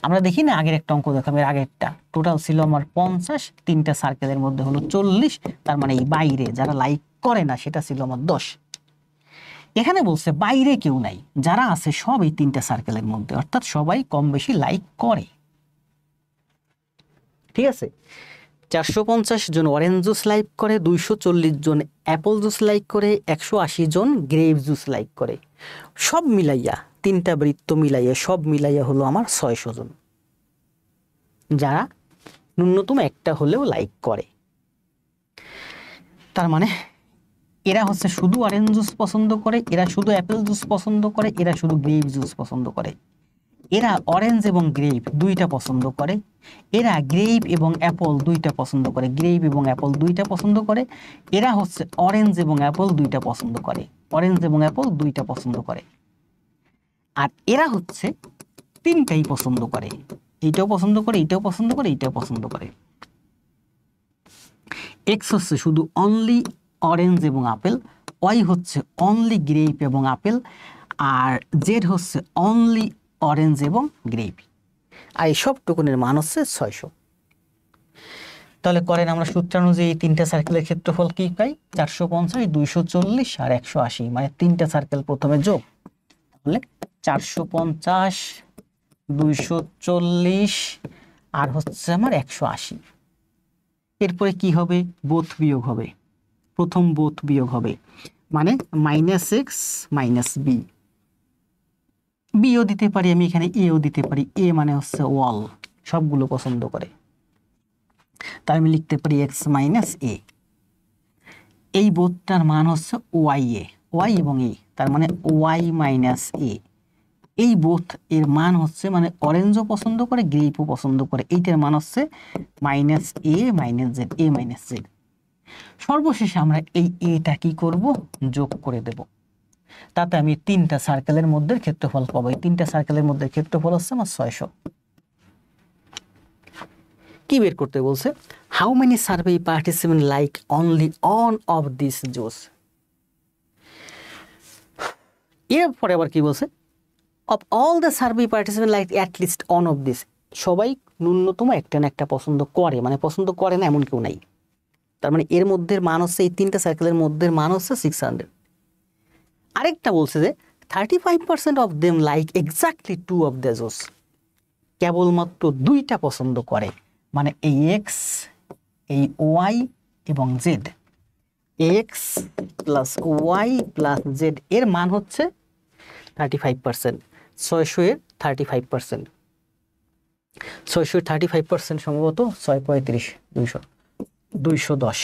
আমরা দেখি না আগের একটা অঙ্ক দেখাবো, এর আগেরটা টোটাল ছিল আমার 50, তিনটা সার্কেলের মধ্যে হলো 40, তার মানে এই বাইরে যারা লাইক করে না সেটা ছিল আমার 10। এখানে বলছে বাইরে কেউ নাই, যারা আছে সব এই তিনটা সার্কেলের মধ্যে, অর্থাৎ সবাই কম বেশি লাইক করে। ঠিক আছে, 450 জন অরেঞ্জ জুস লাইক করে, 240 জন অ্যাপল জুস লাইক করে, 180 জন গ্রেপ জুস লাইক করে। সব মিলাইয়া, তিনটা বৃত্ত মিলাইয়া সব মিলাইয়া হলো আমার 600 জন, যারা ন্যূনতম একটা হলেও লাইক করে। তার মানে এরা হচ্ছে শুধু অরেঞ্জ জুস পছন্দ করে, এরা শুধু অ্যাপেল জুস পছন্দ করে, এরা শুধু গ্রেপ জুস পছন্দ করে, এরা অরেঞ্জ এবং গ্রেপ দুইটা পছন্দ করে, এরা গ্রেপ এবং অ্যাপল দুইটা পছন্দ করে, গ্রেপ এবং অ্যাপল দুইটা পছন্দ করে, এরা হচ্ছে অরেঞ্জ এবং অ্যাপল দুইটা পছন্দ করে, অরেঞ্জ এবং অ্যাপল দুইটা পছন্দ করে, আর এরা হচ্ছে তিনটাই পছন্দ করে, এইটাও পছন্দ করে, এইটাও পছন্দ করে, এইটাও পছন্দ করে। এক্স হচ্ছে শুধু অনলি অরেঞ্জ এবং আপেল, ওয়াই হচ্ছে অনলি গ্রেপ এবং আপেল, আর জেড হচ্ছে অনলি অরেঞ্জ এবং গ্রেপ। আর এই সব টুকুনের মান হচ্ছে 600। তাহলে করেন আমরা সূত্রানুযায়ী এই তিনটা সার্কেলের ক্ষেত্রফল কি পাই? 450, 240 আর 180, মানে তিনটা সার্কেল প্রথমে যোগ, তাহলে 450, 240 আর হচ্ছে আমার 180। এরপরে কি হবে? বোথ বিয়োগ হবে, প্রথম বোথ বিয়োগ হবে, মানে -x - b। বিও দিতে পারি আমি এখানে, এও দিতে পারি। এ মানে হচ্ছে ওয়াল, সবগুলো পছন্দ করে, তাই আমি লিখতে পারি x - a। এই বোধটার মান হচ্ছে ওয়াই এ, ওয়াই এবং এ, তার মানে ওয়াই - a। এই বোধ এর মান হচ্ছে, মানে অরেঞ্জও পছন্দ করে, গ্রেপও পছন্দ করে, এইটার মান হচ্ছে -a - z, a - z। সর্বশেষে আমরা এই এটা কি করব? যোগ করে দেব, তাতে আমি তিনটা সার্কেলের মধ্যে ক্ষেত্রফল পাবো। এই তিনটা সার্কেলের মধ্যে ক্ষেত্রফল হচ্ছে আমার 600। কি বের করতে বলছে? How many survey participant like only on of this জোস। এরপরে আবার কি বলছে? Of all the survey participant like at least on of this. সবাই ন্যূনতম একটা না একটা পছন্দ করে, মানে পছন্দ করে না এমন কেউ নাই। তার মানে এর মধ্যে মান হচ্ছে, এই তিনটা সার্কেলের মধ্যে মান হচ্ছে 600। আরেকটা বলছে যে 35% of them like exactly 2 of the জোস। কেবলমাত্র দুইটা পছন্দ করে, মানে এই এক্স, এই ওয়াই এবং Z. X plus Y plus Z এর মান হচ্ছে 35%। 600 এর 35%, 600 35% সম্ভবত 635, 200, 210।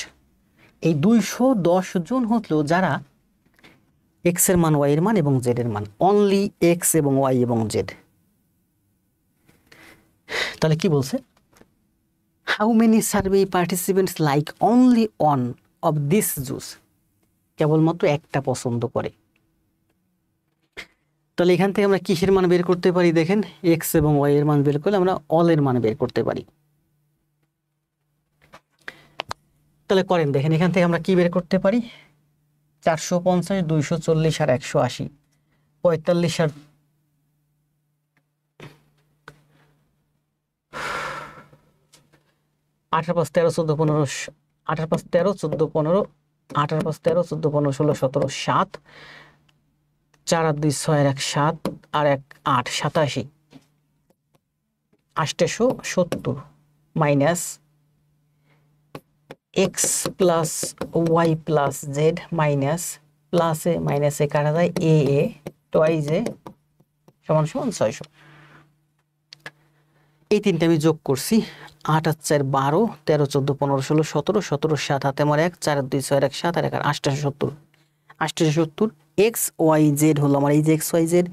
এই 210 জন হলো যারা এক্স এর মান, ওয়াই এর মান এবং জেড এর মান, অনলি এক্স এবং ওয়াই এবং জেড। তাহলে কি বলছে? How many survey participants like only one of this juice. কেবলমাত্র একটা পছন্দ করে। তাহলে এখান থেকে আমরা কিসের মান বের করতে পারি? দেখেন, এক্স এবং ওয়াই এর মান বের করলে আমরা অল এর মান বের করতে পারি। তাহলে করেন, দেখেন এখান থেকে আমরা কি বের করতে পারি? 450, 240 আর 180, 45 আর 18 + 13 14 15, 18 + 13 14 15, 18 + 13 14 15 16 17 7, 4 আর 2 6 আর 1 7 আর 1 8, 87, 870 minus X plus Y plus Z minus প্লাসে মাইনাসে কাটা যায় এ এ টুয়াইজ এ সমান সমান 600। এই তিনটা আমি যোগ করছি, 8 আর 4 12, 13 14 15 16 17 17 7 হাতে আমার 1, 4 আর 2 6 আর 1 7 আর 1 870, 870 এক্স ওয়াই জেড হলো আমার, এই যে এক্স ওয়াই জেড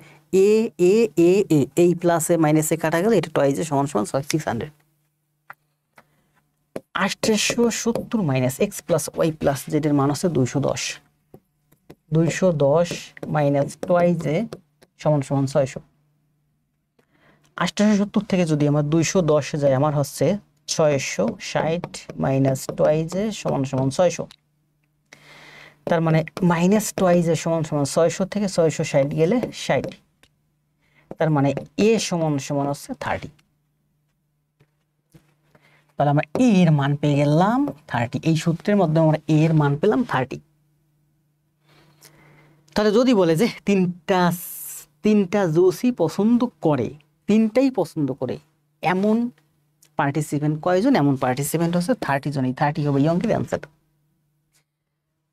এ এ এ এ, এই প্লাসে মাইনাসে কাটা গেল, এটা টুয়াইজ এ সমান সমান 600। 870 minus X plus Y plus Z এর মান হচ্ছে 210, 210 মাইনাস টুয়াইজ এ সমান সমান 600। 870 থেকে যদি আমার 210 যায়, আমার হচ্ছে 660 মাইনাস টুয়াইজ এ সমান সমান 600। তার মানে মাইনাস টুয়াইজ এ সমান সমান 600 থেকে 660 গেলে 60, তার মানে এ সমান সমান হচ্ছে 30। তাহলে আমরা এ এর মান পেয়ে গেলাম 30। এই সূত্রের মধ্যে আমরা এ এর মান পেলাম 30। তাহলে যদি বলে যে তিনটা জোসই পছন্দ করে, তিনটাই পছন্দ করে, এমন পার্টিসিপেন্ট কয়জন? এমন পার্টিসিপেন্ট হচ্ছে 30 জন। এই 30 হবে এই অঙ্কের অ্যান্সার।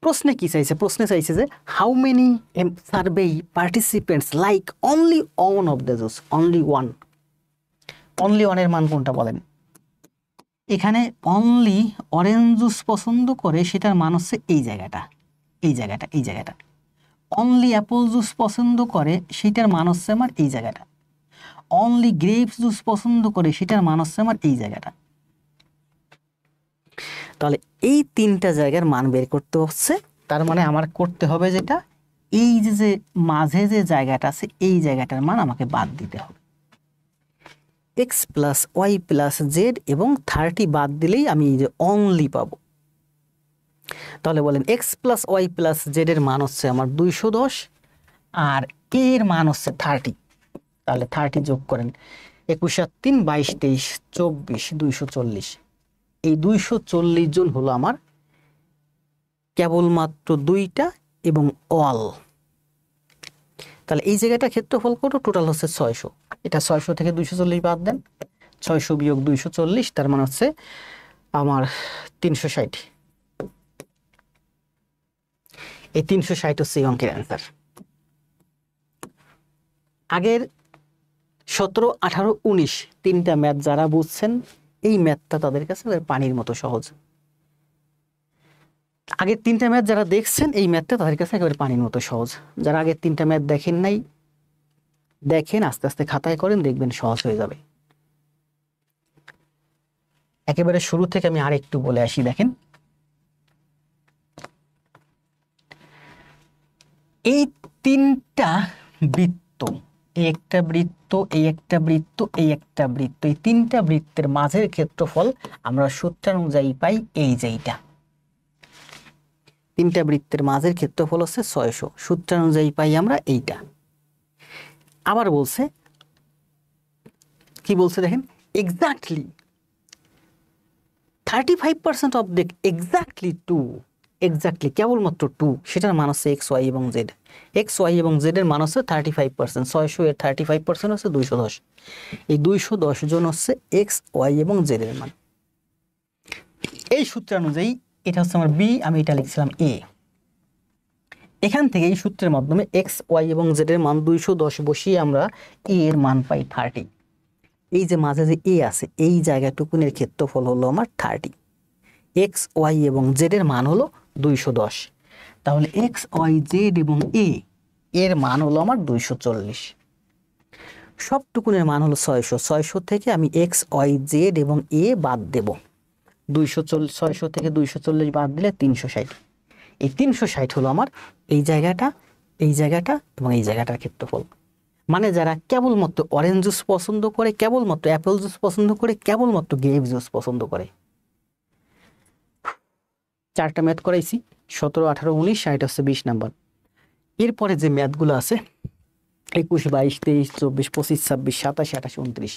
প্রশ্নে কি চাইছে? প্রশ্নে চাইছে যে how many survey participants like only one of the juice, only one. Only ওয়ানের মান কোনটা বলেন? এখানে অনলি অরেঞ্জ জুস পছন্দ করে, সেটার মান হচ্ছে এই জায়গাটা, এই জায়গাটা, এই জায়গাটা। অনলি অ্যাপল জুস পছন্দ করে, সেটার মান হচ্ছে আমার এই জায়গাটা। অনলি গ্রেপস জুস পছন্দ করে, সেটার মান হচ্ছে আমার এই জায়গাটা। তাহলে এই তিনটা জায়গার মান বের করতে হচ্ছে, তার মানে আমার করতে হবে যেটা, এই যে মাঝে যে জায়গাটা আছে, এই জায়গাটার মান আমাকে বাদ দিতে হবে। X plus Y plus Z এবং 30 বাদ দিলেই আমি এই যে অনলি পাবো। তাহলে বলেন X plus Y plus Z এর মান হচ্ছে আমার 210 আর এ এর মান হচ্ছে 30। তাহলে 30 যোগ করেন, 21 আর 3 22 23 24, 240। এই 240 জন হলো আমার কেবলমাত্র দুইটা এবং অল। তাহলে এই জায়গাটা ক্ষেত্রফল কত? টোটাল হচ্ছে 600। এটা 600 থেকে 240 বাদ দেন, 600 বিয়োগ 240, তার মানে হচ্ছে আমার 360। এই 360 হচ্ছে এই অঙ্কের অ্যান্সার। আগের 17, 18, 19 তিনটা ম্যাথ যারা বুঝছেন, এই ম্যাথটা তাদের কাছে পানির মতো সহজ। আগের তিনটা ম্যাথ যারা দেখছেন, এই ম্যাথটা তাদের কাছে একেবারে পানির মতো সহজ। যারা আগের তিনটা ম্যাথ দেখেন নাই, দেখেন, আস্তে আস্তে খাতায় করেন, দেখবেন সহজ হয়ে যাবে। একেবারে শুরু থেকে আমি আর একটু বলে আসি। দেখেন, এই তিনটা বৃত্ত, এই একটা বৃত্ত, এই একটা বৃত্ত, এই একটা বৃত্ত, এই তিনটা বৃত্তের মাঝের ক্ষেত্রফল আমরা সূত্রানুযায়ী পাই এই যেইটা। তিনটা বৃত্তের মাঝের ক্ষেত্রফল হচ্ছে 600, সূত্রানুযায়ী পাই আমরা এইটা। আবার বলছে, কি বলছে দেখেন, exactly 35% of the exactly 2, exactly কেবলমাত্র 2, সেটার মান হচ্ছে এক্স ওয়াই এবং জেড। এক্স ওয়াই এবং জেড এর মান হচ্ছে 35%। 600 এর 35% হচ্ছে 210। এই 210 জন হচ্ছে এক্স ওয়াই এবং জেড এর মান। এই সূত্রানুযায়ী এটা হচ্ছে আমার বি, আমি এটা লিখছিলাম এ। এখান থেকে এই সূত্রের মাধ্যমে এক্স ওয়াই এবং জেড এর মান 210 বসিয়ে আমরা এ এর মান পাই 30। এই যে মাঝে যে এ আছে, এই জায়গাটুকুনের ক্ষেত্রফল হলো আমার 30। এক্স ওয়াই এবং জেড এর মান হলো 210। তাহলে এক্স ওয়াই জেড এবং এ এর মান হলো আমার 240। সবটুকুনের মান হলো 600। 600 থেকে আমি এক্স ওয়াই জেড এবং এ বাদ দেব। 240, 600 থেকে 240 বাদ দিলে 360। এই 360 হলো আমার এই জায়গাটা, এই জায়গাটা এবং এই জায়গাটার ক্ষেত্রফল। মানে যারা কেবলমাত্র অরেঞ্জ জুস পছন্দ করে, কেবলমাত্র অ্যাপেল জুস পছন্দ করে, কেবলমাত্র গ্রেপ জুস পছন্দ করে। 4টা ম্যাথ করাইছি, 17, 18, 19, আর এটা হচ্ছে 20 নাম্বার। এরপরে যে ম্যাথগুলো আছে 21, 22, 23, 24, 25, 26, 27, 28, 29,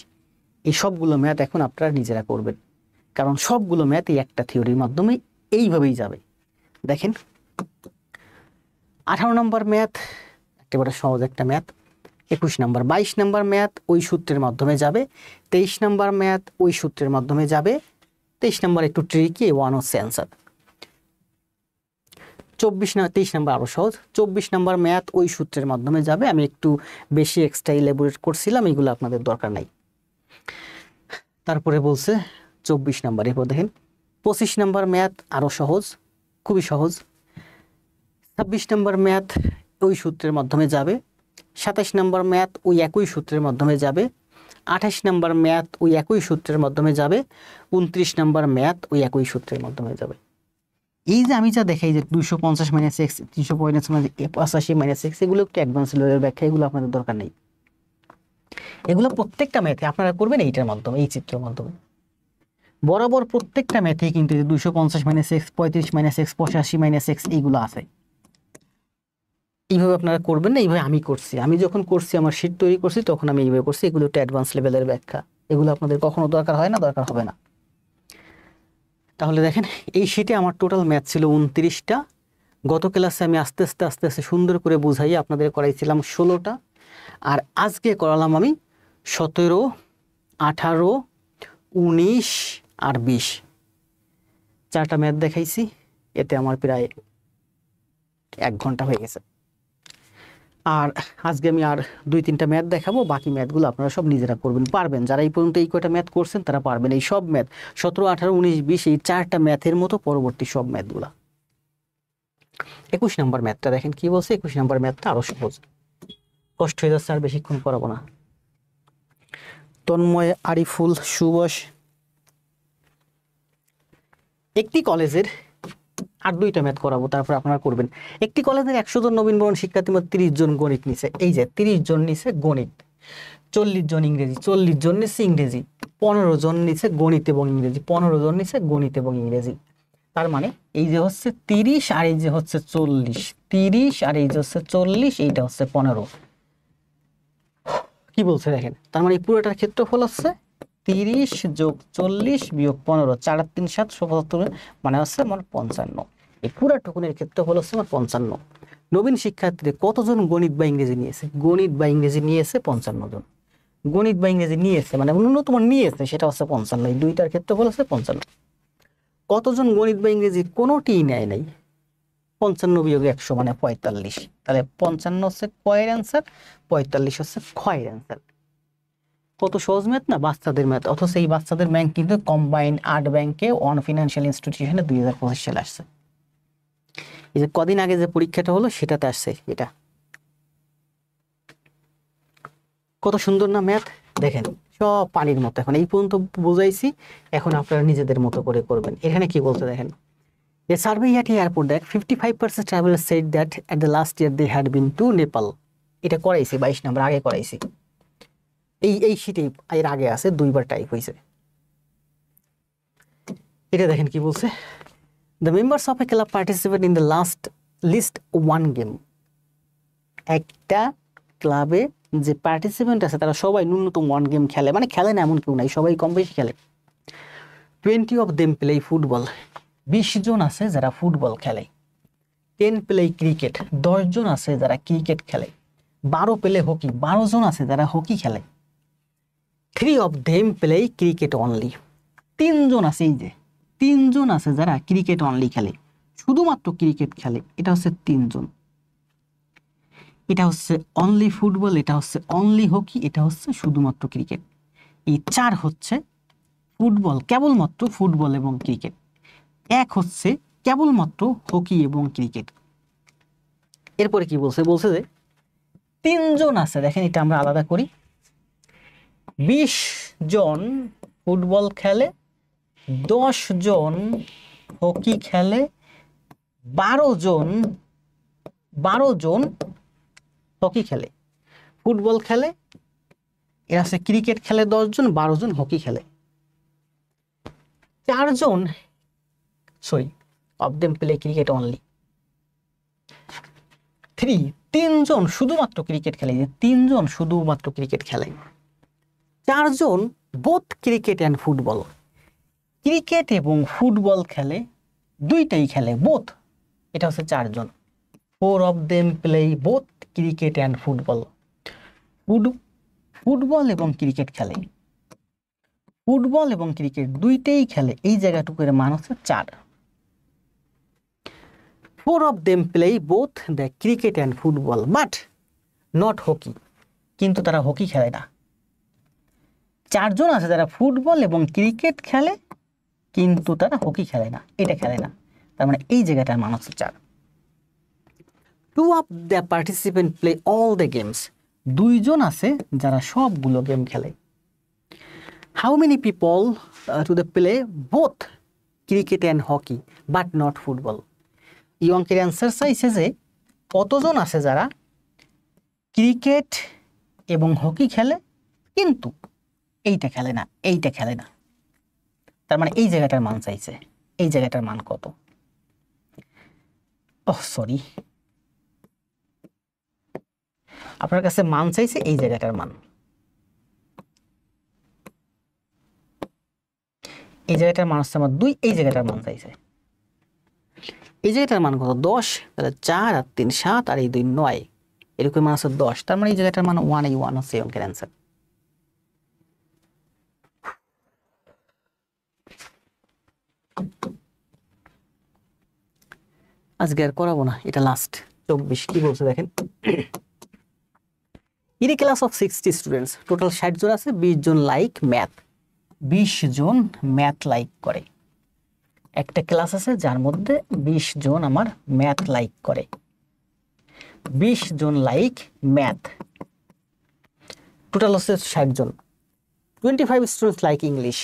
এই সবগুলো ম্যাথ এখন আপনারা নিজেরা করবেন, কারণ সবগুলো ম্যাথ এই একটা থিওরির মাধ্যমে এইভাবেই যাবে। দেখেন, 18 নম্বর ম্যাথ একেবারে সহজ একটা ম্যাথ। 21 নাম্বার, 22 নাম্বার ম্যাথ ওই সূত্রের মাধ্যমে যাবে। 23 নাম্বার ম্যাথ ওই সূত্রের মাধ্যমে যাবে। 23 নাম্বার একটু ট্রিকি, 1 হচ্ছে অ্যান্সার। 23 নাম্বার আরো সহজ। 24 নাম্বার ম্যাথ ওই সূত্রের মাধ্যমে যাবে, আমি একটু বেশি এক্সট্রা ইলাবোরেট করছিলাম, এগুলো আপনাদের দরকার নাই। তারপরে বলছে 24 নাম্বার, এরপর দেখেন 25 নাম্বার ম্যাথ আরো সহজ, খুবই সহজ। 26 নাম্বার ম্যাথ ওই সূত্রের মাধ্যমে যাবে। 27 নাম্বার ম্যাথ ওই একই সূত্রের মাধ্যমে যাবে। 28 নাম্বার ম্যাথ ওই একই সূত্রের মাধ্যমে যাবে। 29 নাম্বার ম্যাথ ওই একই সূত্রের মাধ্যমে যাবে। এই যে আমি যা দেখাই যে 250 মাইনাস এক্স, 385 মাইনাস এক্স, এগুলো একটু অ্যাডভান্স লেভেলের ব্যাখ্যা, এগুলো আপনাদের দরকার নেই। এগুলো প্রত্যেকটা ম্যাথে আপনারা করবেন এইটার মাধ্যমে, এই চিত্রের মাধ্যমে। বরাবর প্রত্যেকটা ম্যাথে কিন্তু 250 minus x, 35 minus x, 85 minus x, এইগুলো আছে। এইভাবে আপনারা করবেন না, এইভাবে আমি করছি। আমি যখন করছি, আমার শীট তৈরি করছি, তখন আমি এইভাবে করছি। এগুলো একটু অ্যাডভান্স লেভেলের ব্যাখ্যা, এগুলো আপনাদের কখনো দরকার হয় না, দরকার হবে না। তাহলে দেখেন, এই শীটে আমার টোটাল ম্যাথ ছিল 29টা। গত ক্লাসে আমি আস্তে আস্তে সুন্দর করে বুঝাই আপনাদের করাইছিলাম 16টা, আর আজকে করালাম আমি 17, 18, 19 আর 20। 4টা ম্যাথ দেখাইছি, এতে আমার প্রায় 1 ঘন্টা হয়ে গেছে। আর আজকে আমি আর 2-3টা ম্যাথ দেখাবো, বাকি ম্যাথগুলো আপনারা সব নিজেরা করবেন, পারবেন। যারা এই পর্যন্ত এই কয়টা ম্যাথ করছেন তারা পারবেন। এই সব ম্যাথ 17, 18, 19, 20, এই 4টা ম্যাথের মতো পরবর্তী সব ম্যাথগুলা। 21 নম্বর ম্যাথটা দেখেন কি বলছে। 21 নম্বর ম্যাথটা আরো সহজ, কষ্ট হয়ে যাচ্ছে, আর বেশিক্ষণ করাবো না। তন্ময়, আরিফুল, সুবশ, একটি কলেজের আর 2টা ম্যাথ করাবো, তারপর আপনারা করবেন। একটি কলেজের 100 জন নবীনবরণ শিক্ষার্থীর মধ্যে 30 জন গণিত নিছে। এই যে 30 জন নিছে গণিত, 40 জন ইংরেজি, 40 জন নিছে ইংরেজি, 15 জন নিছে গণিত এবং ইংরেজি, 15 জন নিছে গণিত এবং ইংরেজি। তার মানে এই যে হচ্ছে 30 আর এই যে হচ্ছে 40, 30 আর এই যে হচ্ছে 40, এইটা হচ্ছে 15। কি বলছে দেখেন, তার মানে এই পুরোটার ক্ষেত্রফল হচ্ছে 30 যোগ 40 বিয়োগ 15, 4 আর 3 7, 75, মানে হচ্ছে আমার 55। এই পুরা টুকুনের ক্ষেত্রফল হচ্ছে আমার 55। নবীন শিক্ষার্থীদের কতজন গণিত বা ইংরেজি নিয়েছে? গণিত বা ইংরেজি নিয়েছে 55 জন। গণিত বা ইংরেজি নিয়েছে মানে ন্যূনতম নিয়েছে সেটা হচ্ছে 55, এই দুইটার ক্ষেত্রফল হচ্ছে 55। কতজন গণিত বা ইংরেজি কোনোটিই নেয় নাই? 55 বিয়োগ 100 মানে 45। তাহলে 55 হচ্ছে কয়ের অ্যান্সার, 45 হচ্ছে ক্ষয়ের অ্যান্সার। কত সহজ ম্যাথ না, বাচ্চাদের ম্যাথ। অথচ এই বাচ্চাদের ব্যাংক কিন্তু কম্বাইন্ড 8 ব্যাংকে অন ফিনান্সিয়াল ইনস্টিটিউশনে 2025 সালে আসছে। এই যে কদিন আগে যে পরীক্ষাটা হলো সেটাতে আসছে এটা। কত সুন্দর না ম্যাথ, দেখেন সব পানির মতো। এখন এই পর্যন্ত বুঝাইছি, এখন আপনারা নিজেদের মতো করে করবেন। এখানে কি বলতে দেখেন, A survey at airport that 55% travelers said that at the last year they had been to Nepal. এটা করাইছি 22 নম্বর, আগে করাইছি। এই শীটে এর আগে আছে, দুইবার টাইপ হয়েছে। এটা দেখেন কি বলছে, the members of a club participate in the list one game. একটা ক্লাবে যে পার্টিসিপেন্ট আছে তারা সবাই ন্যূনতম ওয়ান গেম খেলে, মানে খেলে না এমন কেউ নাই, সবাই কম বেশি খেলে। 20 of them play football. 20 জন আছে যারা ফুটবল খেলে। 10 প্লে ক্রিকেট, 10 জন আছে যারা ক্রিকেট খেলে। 12 প্লে হকি, 12 জন আছে যারা হকি খেলে। 3 of them play cricket only. 3 জন আছে, এই যে 3 জন আছে যারা ক্রিকেট অনলি খেলে, শুধুমাত্র ক্রিকেট খেলে, এটা হচ্ছে 3 জন। এটা হচ্ছে অনলি ফুটবল, এটা হচ্ছে অনলি হকি, এটা হচ্ছে শুধুমাত্র ক্রিকেট। এই 4 হচ্ছে ফুটবল, কেবলমাত্র ফুটবল এবং ক্রিকেট। 1 হচ্ছে কেবলমাত্র হকি এবং ক্রিকেট। এরপরে কি বলছে, বলছে যে 3 জন আছে, দেখেন এটা আমরা আলাদা করি। 20 জন ফুটবল খেলে, 10 জন হকি খেলে, 12 জন হকি খেলে। ফুটবল খেলে, এরা আছে ক্রিকেট খেলে 10 জন, 12 জন হকি খেলে। 4 জন of them play cricket only. 3 জন শুধুমাত্র ক্রিকেট খেলে, যে 3 জন শুধুমাত্র ক্রিকেট খেলে। 4 জন both cricket and football, cricket এবং ফুটবল খেলে, দুইটাই খেলে, বোথ, এটা হচ্ছে 4 জন। 4 of them play both cricket and football. Football এবং ক্রিকেট খেলে, ফুটবল এবং ক্রিকেট দুইটাই খেলে, এই জায়গাটুকুর মান হচ্ছে 4। 4 of them play both the cricket and football but not hockey. কিন্তু তারা হকি খেলে না। 4 জন আছে যারা ফুটবল এবং ক্রিকেট খেলে, কিন্তু তারা হকি খেলে না, এটা খেলে না। তার মানে এই জায়গাটার মান হচ্ছে 4। 2 of the participants play all the games. 2 জন আছে যারা সবগুলো গেম খেলে। How many people to the play both cricket and hockey but not football? এই অঙ্কের অ্যান্সার চাইছে যে কতজন আছে যারা ক্রিকেট এবং হকি খেলে কিন্তু এইটা খেলে না, এইটা খেলে না। তার মানে এই জায়গাটার মান চাইছে, এই জায়গাটার মান কত? সরি, আপনার কাছে মান চাইছে এই জায়গাটার মান, এই জায়গাটার মান হচ্ছে আমার 2, এই জায়গাটার মান চাইছে। এই জায়গাটার মান কত? 10, তাহলে 4 আর 3 7 আর এই 2 9, এরকম মান আছে 10। তার মানে এই জায়গাটার মান 1, এই 1 হচ্ছে অঙ্কের অ্যান্সার। আজকে আর করাবো না, এটা লাস্ট। 24 কি বলছে দেখেন, in a class of 60 students, total 60 জন আছে, 20 জন লাইক ম্যাথ, 20 জন ম্যাথ লাইক করে। একটা ক্লাস আছে যার মধ্যে 20 জন আমার ম্যাথ লাইক করে, 20 জন লাইক ম্যাথ, টোটাল হচ্ছে 60 জন। 25 স্টুডেন্টস লাইক ইংলিশ,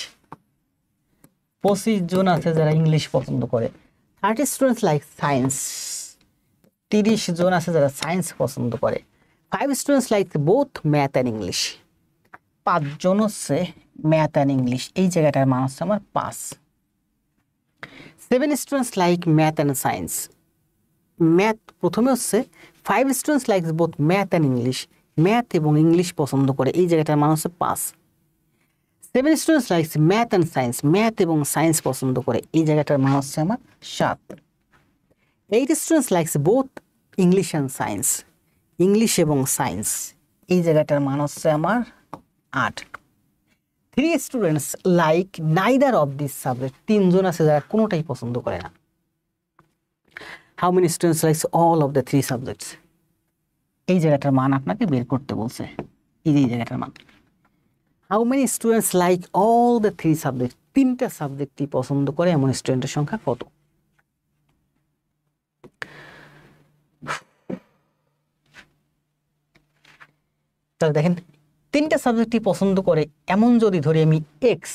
25 জন আছে যারা ইংলিশ পছন্দ করে। 30 স্টুডেন্টস লাইক সায়েন্স, 30 জন আছে যারা সায়েন্স পছন্দ করে। 5 students like both math and English, 5 জন হচ্ছে ম্যাথ অ্যান্ড ইংলিশ, এই জায়গাটার মান হচ্ছে আমার 5। 7 students like math and science, math প্রথমে হচ্ছে 5 students like both math and English, math এবং ইংলিশ পছন্দ করে, এই জায়গাটার মান হচ্ছে 5। 7 students likes math and science, math এবং সায়েন্স পছন্দ করে, এই জায়গাটার মান হচ্ছে আমার 7। 8 students likes both English and science, English এবং সায়েন্স, এই জায়গাটার মান হচ্ছে আমার 8। 3 students like neither of this subject, 3 জন আছে যারা কোনোটাই পছন্দ করে না। How many students likes all of the 3 subjects, এই জায়গাটার মান আপনাকে বের করতে বলছে, এই যে এই জায়গাটার মান। How many students like all the 3 subject, 3টা সাবজেক্টই পছন্দ করে এমন স্টুডেন্টের সংখ্যা কত? তাহলে দেখেন 3টা সাবজেক্টই পছন্দ করে এমন যদি ধরি আমি এক্স,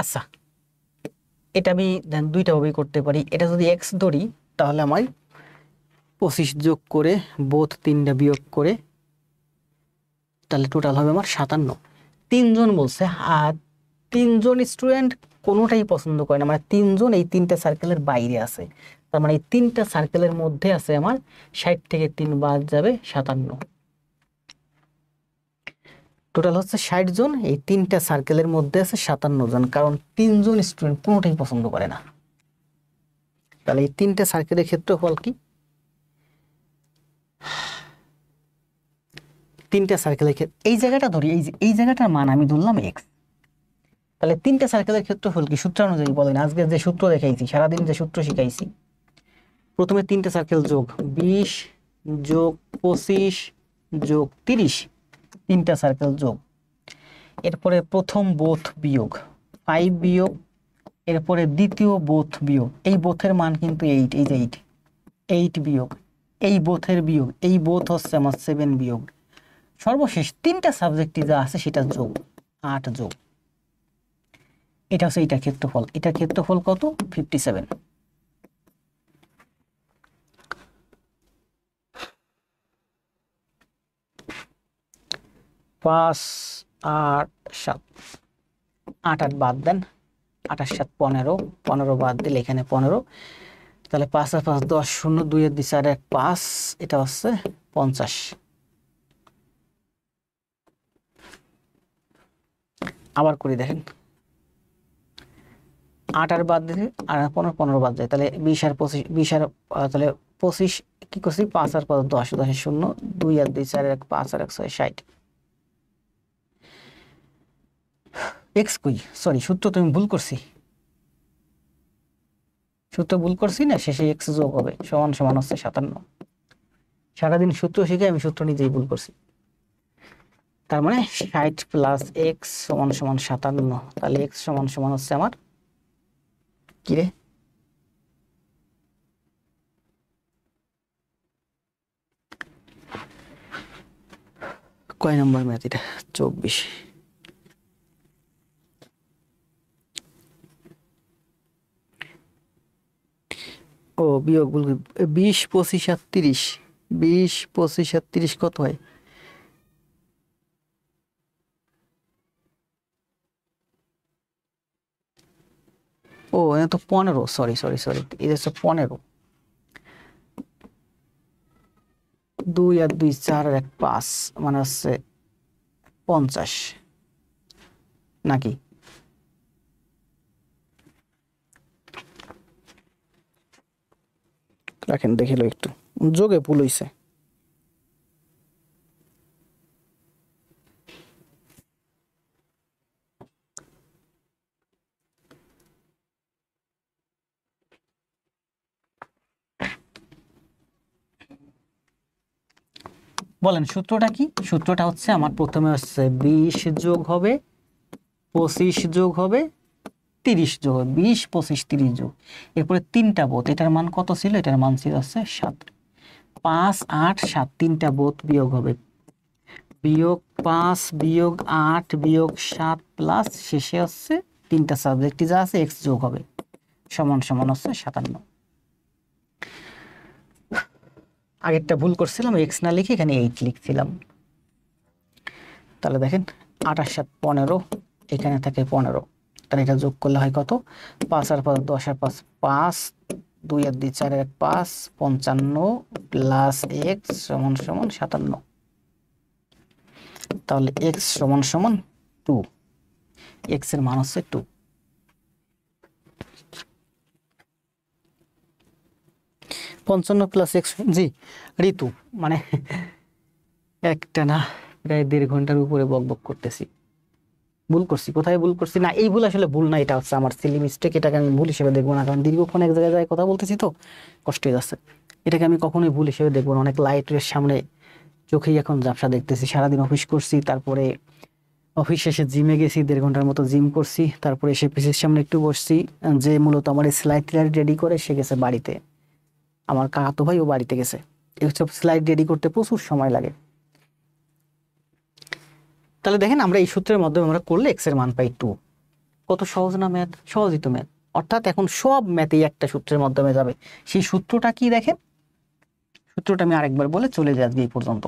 আচ্ছা এটা আমি দুইটা ভাবেই করতে পারি। এটা যদি এক্স ধরি তাহলে আমার 25 যোগ করে বোথ 3টা বিয়োগ করে তাহলে টোটাল হবে আমার 57। 3 জন বলছে, আর 3 জন স্টুডেন্ট কোনোটাই পছন্দ করে না, মানে 3 জন এই 3টা সার্কেলের বাইরে আছে, তার মানে এই 3টা সার্কেলের মধ্যে আছে আমার 60 থেকে 3 বাদ যাবে 57। টোটাল হচ্ছে 60 জন, এই 3টা সার্কেলের মধ্যে আছে 57 জন, কারণ 3 জন স্টুডেন্ট কোনোটাই পছন্দ করে না। তাহলে এই 3টা সার্কেলের ক্ষেত্রফল কি? 3টা সার্কেলের ক্ষেত্রে এই জায়গাটা ধরি, এই জায়গাটার মান আমি ধরলাম এক্স। তাহলে 3টা সার্কেলের ক্ষেত্রফল কি সূত্র অনুযায়ী বলেন, আজকে যে সূত্র দেখাইছি, সারাদিন যে সূত্র শিখাইছি, প্রথমে 3টা সার্কেল যোগ 20 যোগ 25 যোগ 30, 3টা সার্কেল যোগ, এরপরে প্রথম বোথ বিয়োগ 5 বিয়োগ, এরপরে দ্বিতীয় বোথ বিয়োগ, এই বোথের মান কিন্তু 8, এই যে 8 বিয়োগ, এই বোথের বিয়োগ, এই বোথ হচ্ছে আমার 7 বিয়োগ, সর্বশেষ 3টা সাবজেক্টই যা আছে সেটা যোগ 8 যোগ, এটা হচ্ছে এইটার ক্ষেত্রফল। এটার ক্ষেত্রফল কত? 57। 5 8 7, 8 8 বাদ দেন, 8 8 7 15, 15 বাদ দিলে এখানে 15, তাহলে 5 আর 5 10, 0 2 এর 2 4 1 5, এটা হচ্ছে 50। আবার করি দেখেন, 8 আর বাদ দিলে আর 15 15 বাদ যায়, তাহলে 20 আর 25, 20 আর তাহলে 25 কি করছি, 5 আর 5 10, 10 এর 0 2 আর 2 4 1 5 আর 1 6 60। এক্স কই, সরি সূত্র তো আমি ভুল করছি, সূত্র ভুল করছি না, শেষে এক্স যোগ হবে সমান সমান হচ্ছে 57। সারাদিন সূত্র শিখে আমি সূত্র নিজেই ভুল করছি। তার মানে 60 প্লাস এক্স সমান সমান 57, তাহলে এক্স সমান সমান হচ্ছে আমার কি রে, কয় নম্বর ম্যাথ এটা? 24। ও বিয়োগ ভুল, 20 25 আর 30, 20 25 আর 30 কত হয়? ও এটা তো 15, সরি সরি সরি, এটা হচ্ছে 15, 2 আর 2 4 আর 1 5, মানে হচ্ছে 50 নাকি? রাখেন দেখে লো একটু, যোগে ভুল হইছে। বলেন সূত্রটা কি? সূত্রটা হচ্ছে আমার প্রথমে হচ্ছে 20 যোগ হবে 25 যোগ হবে 30 যোগ হবে, 20 25 30 যোগ, এরপরে 3টা বোধ, এটার মান কত ছিল? এটার মান ছিল হচ্ছে 7, 5 8 7, 3টা বোধ বিয়োগ হবে, বিয়োগ 5 বিয়োগ 8 বিয়োগ 7 প্লাস শেষে হচ্ছে 3টা সাবজেক্টই যা আছে এক্স যোগ হবে, সমান সমান হচ্ছে 57। আগেরটা ভুল করছিলাম, এক্স না লিখে এখানে 8 লিখছিলাম। তাহলে দেখেন 8 আর 7 15, এখানে থাকে 15, তাহলে এটা যোগ করলে হয় কত, 5 আর 5 10 আর 5 5, 2 আর 2 4 আর 5 55 প্লাস এক্স সমান সমান 57। তাহলে এক্স সমান সমান 2, এক্স এর মান হচ্ছে 2। পঞ্চান্ন প্লাস এক্স, জি ঋতু মানে একটা না প্রায় 1.5 ঘন্টার উপরে বকবক করতেছি। ভুল করছি, কোথায় ভুল করছি? না এই ভুল আসলে ভুল না, এটা হচ্ছে আমার সিলি মিস্টেক। এটাকে আমি ভুল হিসেবে দেখবো না, কারণ দীর্ঘক্ষণ এক জায়গায় যায় কথা বলতেছি তো কষ্ট হয়ে যাচ্ছে। এটাকে আমি কখনোই ভুল হিসেবে দেখবো না। অনেক লাইটের সামনে চোখেই এখন ঝাপসা দেখতেছি। সারাদিন অফিস করছি, তারপরে অফিস শেষে জিমে গেছি, 1.5 ঘন্টার মতো জিম করছি, তারপরে এসে পিসির সামনে একটু বসছি। যে মূলত আমার এই স্লাইড রেডি করে সে গেছে বাড়িতে, আমার কাকাতো ভাই ও বাড়িতে গেছে। এইসব স্লাইড রেডি করতে প্রচুর সময় লাগে। তাহলে দেখেন আমরা এই সূত্রের মাধ্যমে আমরা করলে এক্স এর মান পাই 2। কত সহজ না ম্যাথ? সহজই তো ম্যাথ। অর্থাৎ এখন সব ম্যাথই একটা সূত্রের মাধ্যমে যাবে। সেই সূত্রটা কি দেখেন, সূত্রটা আমি আরেকবার বলে চলে যাই আজকে এই পর্যন্ত।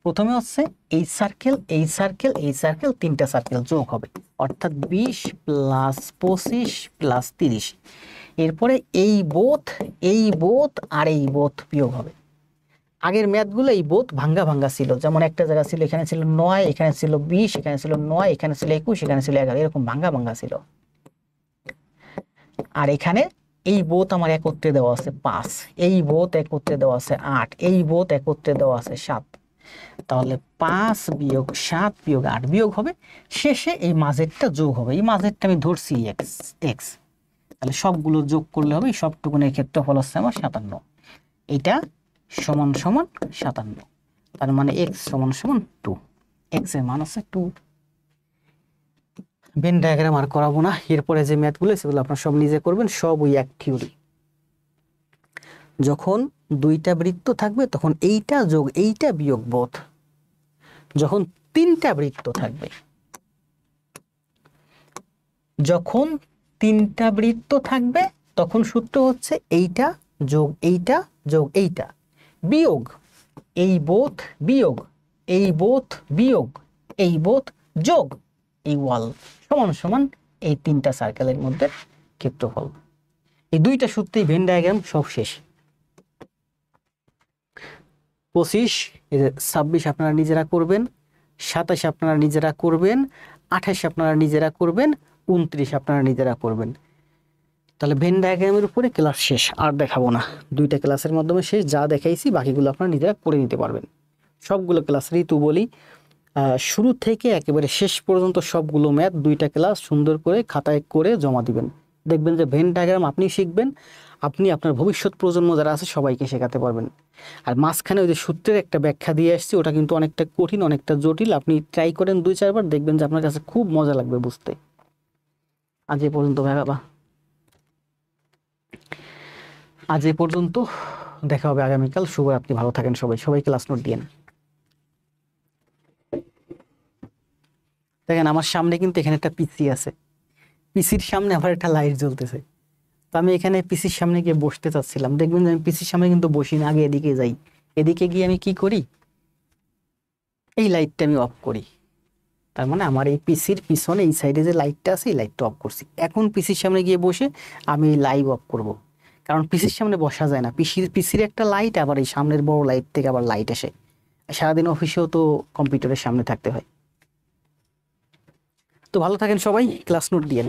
প্রথমে হচ্ছে এই সার্কেল এই সার্কেল এই সার্কেল, 3টা সার্কেল যোগ হবে, অর্থাৎ 20 প্লাস 25 প্লাস 30। এরপরে এই বোথ আর এই বোথ বিয়োগ হবে। আগের ম্যাথগুলো এই বোথ ভাঙ্গা ভাঙ্গা ছিল, যেমন একটা জায়গা ছিল এখানে ছিল 9, এখানে ছিল 20, এখানে ছিল 9, এখানে ছিল 21, এখানে ছিল 11, এরকম ভাঙ্গা ভাঙ্গা ছিল। আর এখানে এই বোথ আমার একত্রে দেওয়া আছে 5, এই বোথ একত্রে দেওয়া আছে 8, এই বোথ একত্রে দেওয়া আছে 7। তাহলে 5 বিয়োগ 7 বিয়োগ 8 বিয়োগ হবে, শেষে এই মাঝেরটা যোগ হবে। এই মাঝেরটা আমি ধরছি এক্স, তাহলে সবগুলো যোগ করলে হবে সবটুকুনের ক্ষেত্রফল হচ্ছে আমার 57। এটা সমান সমান 57, তার মানে এক্স সমান সমান 2, এক্স এর মান হচ্ছে 2। ভেন ডায়াগ্রাম আর করাবো না। এরপরে যে ম্যাথগুলো সেগুলো আপনারা সব নিজে করবেন, সব ওই এক থিওরি। যখন 2টা বৃত্ত থাকবে তখন এইটা যোগ এইটা বিয়োগ বোধ। যখন 3টা বৃত্ত থাকবে, যখন 3টা বৃত্ত থাকবে তখন সূত্র হচ্ছে এইটা যোগ এইটা যোগ এইটা বিয়োগ এই বোথ বিয়োগ এই বোথ বিয়োগ এই বোথ যোগ এই ওয়াল সমান সমান এই 3টা সার্কেলের মধ্যে ক্ষেত্রফল। এই 2টা সূত্রেই ভেন ডায়াগ্রাম সব শেষ। 25, 26 আপনারা নিজেরা করবেন, 27 আপনারা নিজেরা করবেন, 28 আপনারা নিজেরা করবেন, 29 আপনারা নিজেরা করবেন। তাহলে ভেন ডায়াগ্রামের উপরে ক্লাস শেষ, আর দেখাবো না। 2টা ক্লাসের মাধ্যমে শেষ, যা দেখাইছি বাকিগুলো আপনারা নিজেরা করে নিতে পারবেন। সবগুলো ক্লাস ঋতু বলি শুরু থেকে একেবারে শেষ পর্যন্ত সবগুলো ম্যাথ 2টা ক্লাস সুন্দর করে খাতায় করে জমা দিবেন। দেখবেন যে ভেন ডায়াগ্রাম আপনি শিখবেন, আপনি আপনার ভবিষ্যৎ প্রজন্ম যারা আছে সবাইকে শেখাতে পারবেন। আর মাঝখানে ওই যে সূত্রের একটা ব্যাখ্যা দিয়ে আসছি, ওটা কিন্তু অনেকটা কঠিন, অনেকটা জটিল। আপনি ট্রাই করেন 2-4 বার, দেখবেন যে আপনার কাছে খুব মজা লাগবে বুঝতে। আজ এ পর্যন্ত ভাই বাবা, আজ এ পর্যন্ত, দেখা হবে আগামীকাল। শুভরাত্রি, ভালো থাকেন সবাই, সবাই ক্লাস নোট দিয়েন। দেখেন আমার সামনে কিন্তু এখানে একটা পিসি আছে, পিসির সামনে আবার একটা লাইট জ্বলতেছে। তো আমি এখানে পিসির সামনে গিয়ে বসতে চাচ্ছিলাম, দেখবেন যে আমি পিসির সামনে কিন্তু বসি না, আগে এদিকে যাই। এদিকে গিয়ে আমি কি করি, এই লাইটটা আমি অফ করি। তার মানে আমার এই পিসির পিছনে এই সাইডে যে লাইটটা আছে এই লাইটটা অফ করছি। এখন পিসির সামনে গিয়ে বসে আমি লাইভ অফ করব, কারণ পিসির সামনে বসা যায় না। পিসির একটা লাইট, আবার এই সামনের বড় লাইট থেকে আবার লাইট আসে। সারাদিন অফিসেও তো কম্পিউটারের সামনে থাকতে হয়। তো ভালো থাকেন সবাই, ক্লাস নোট দিয়েন।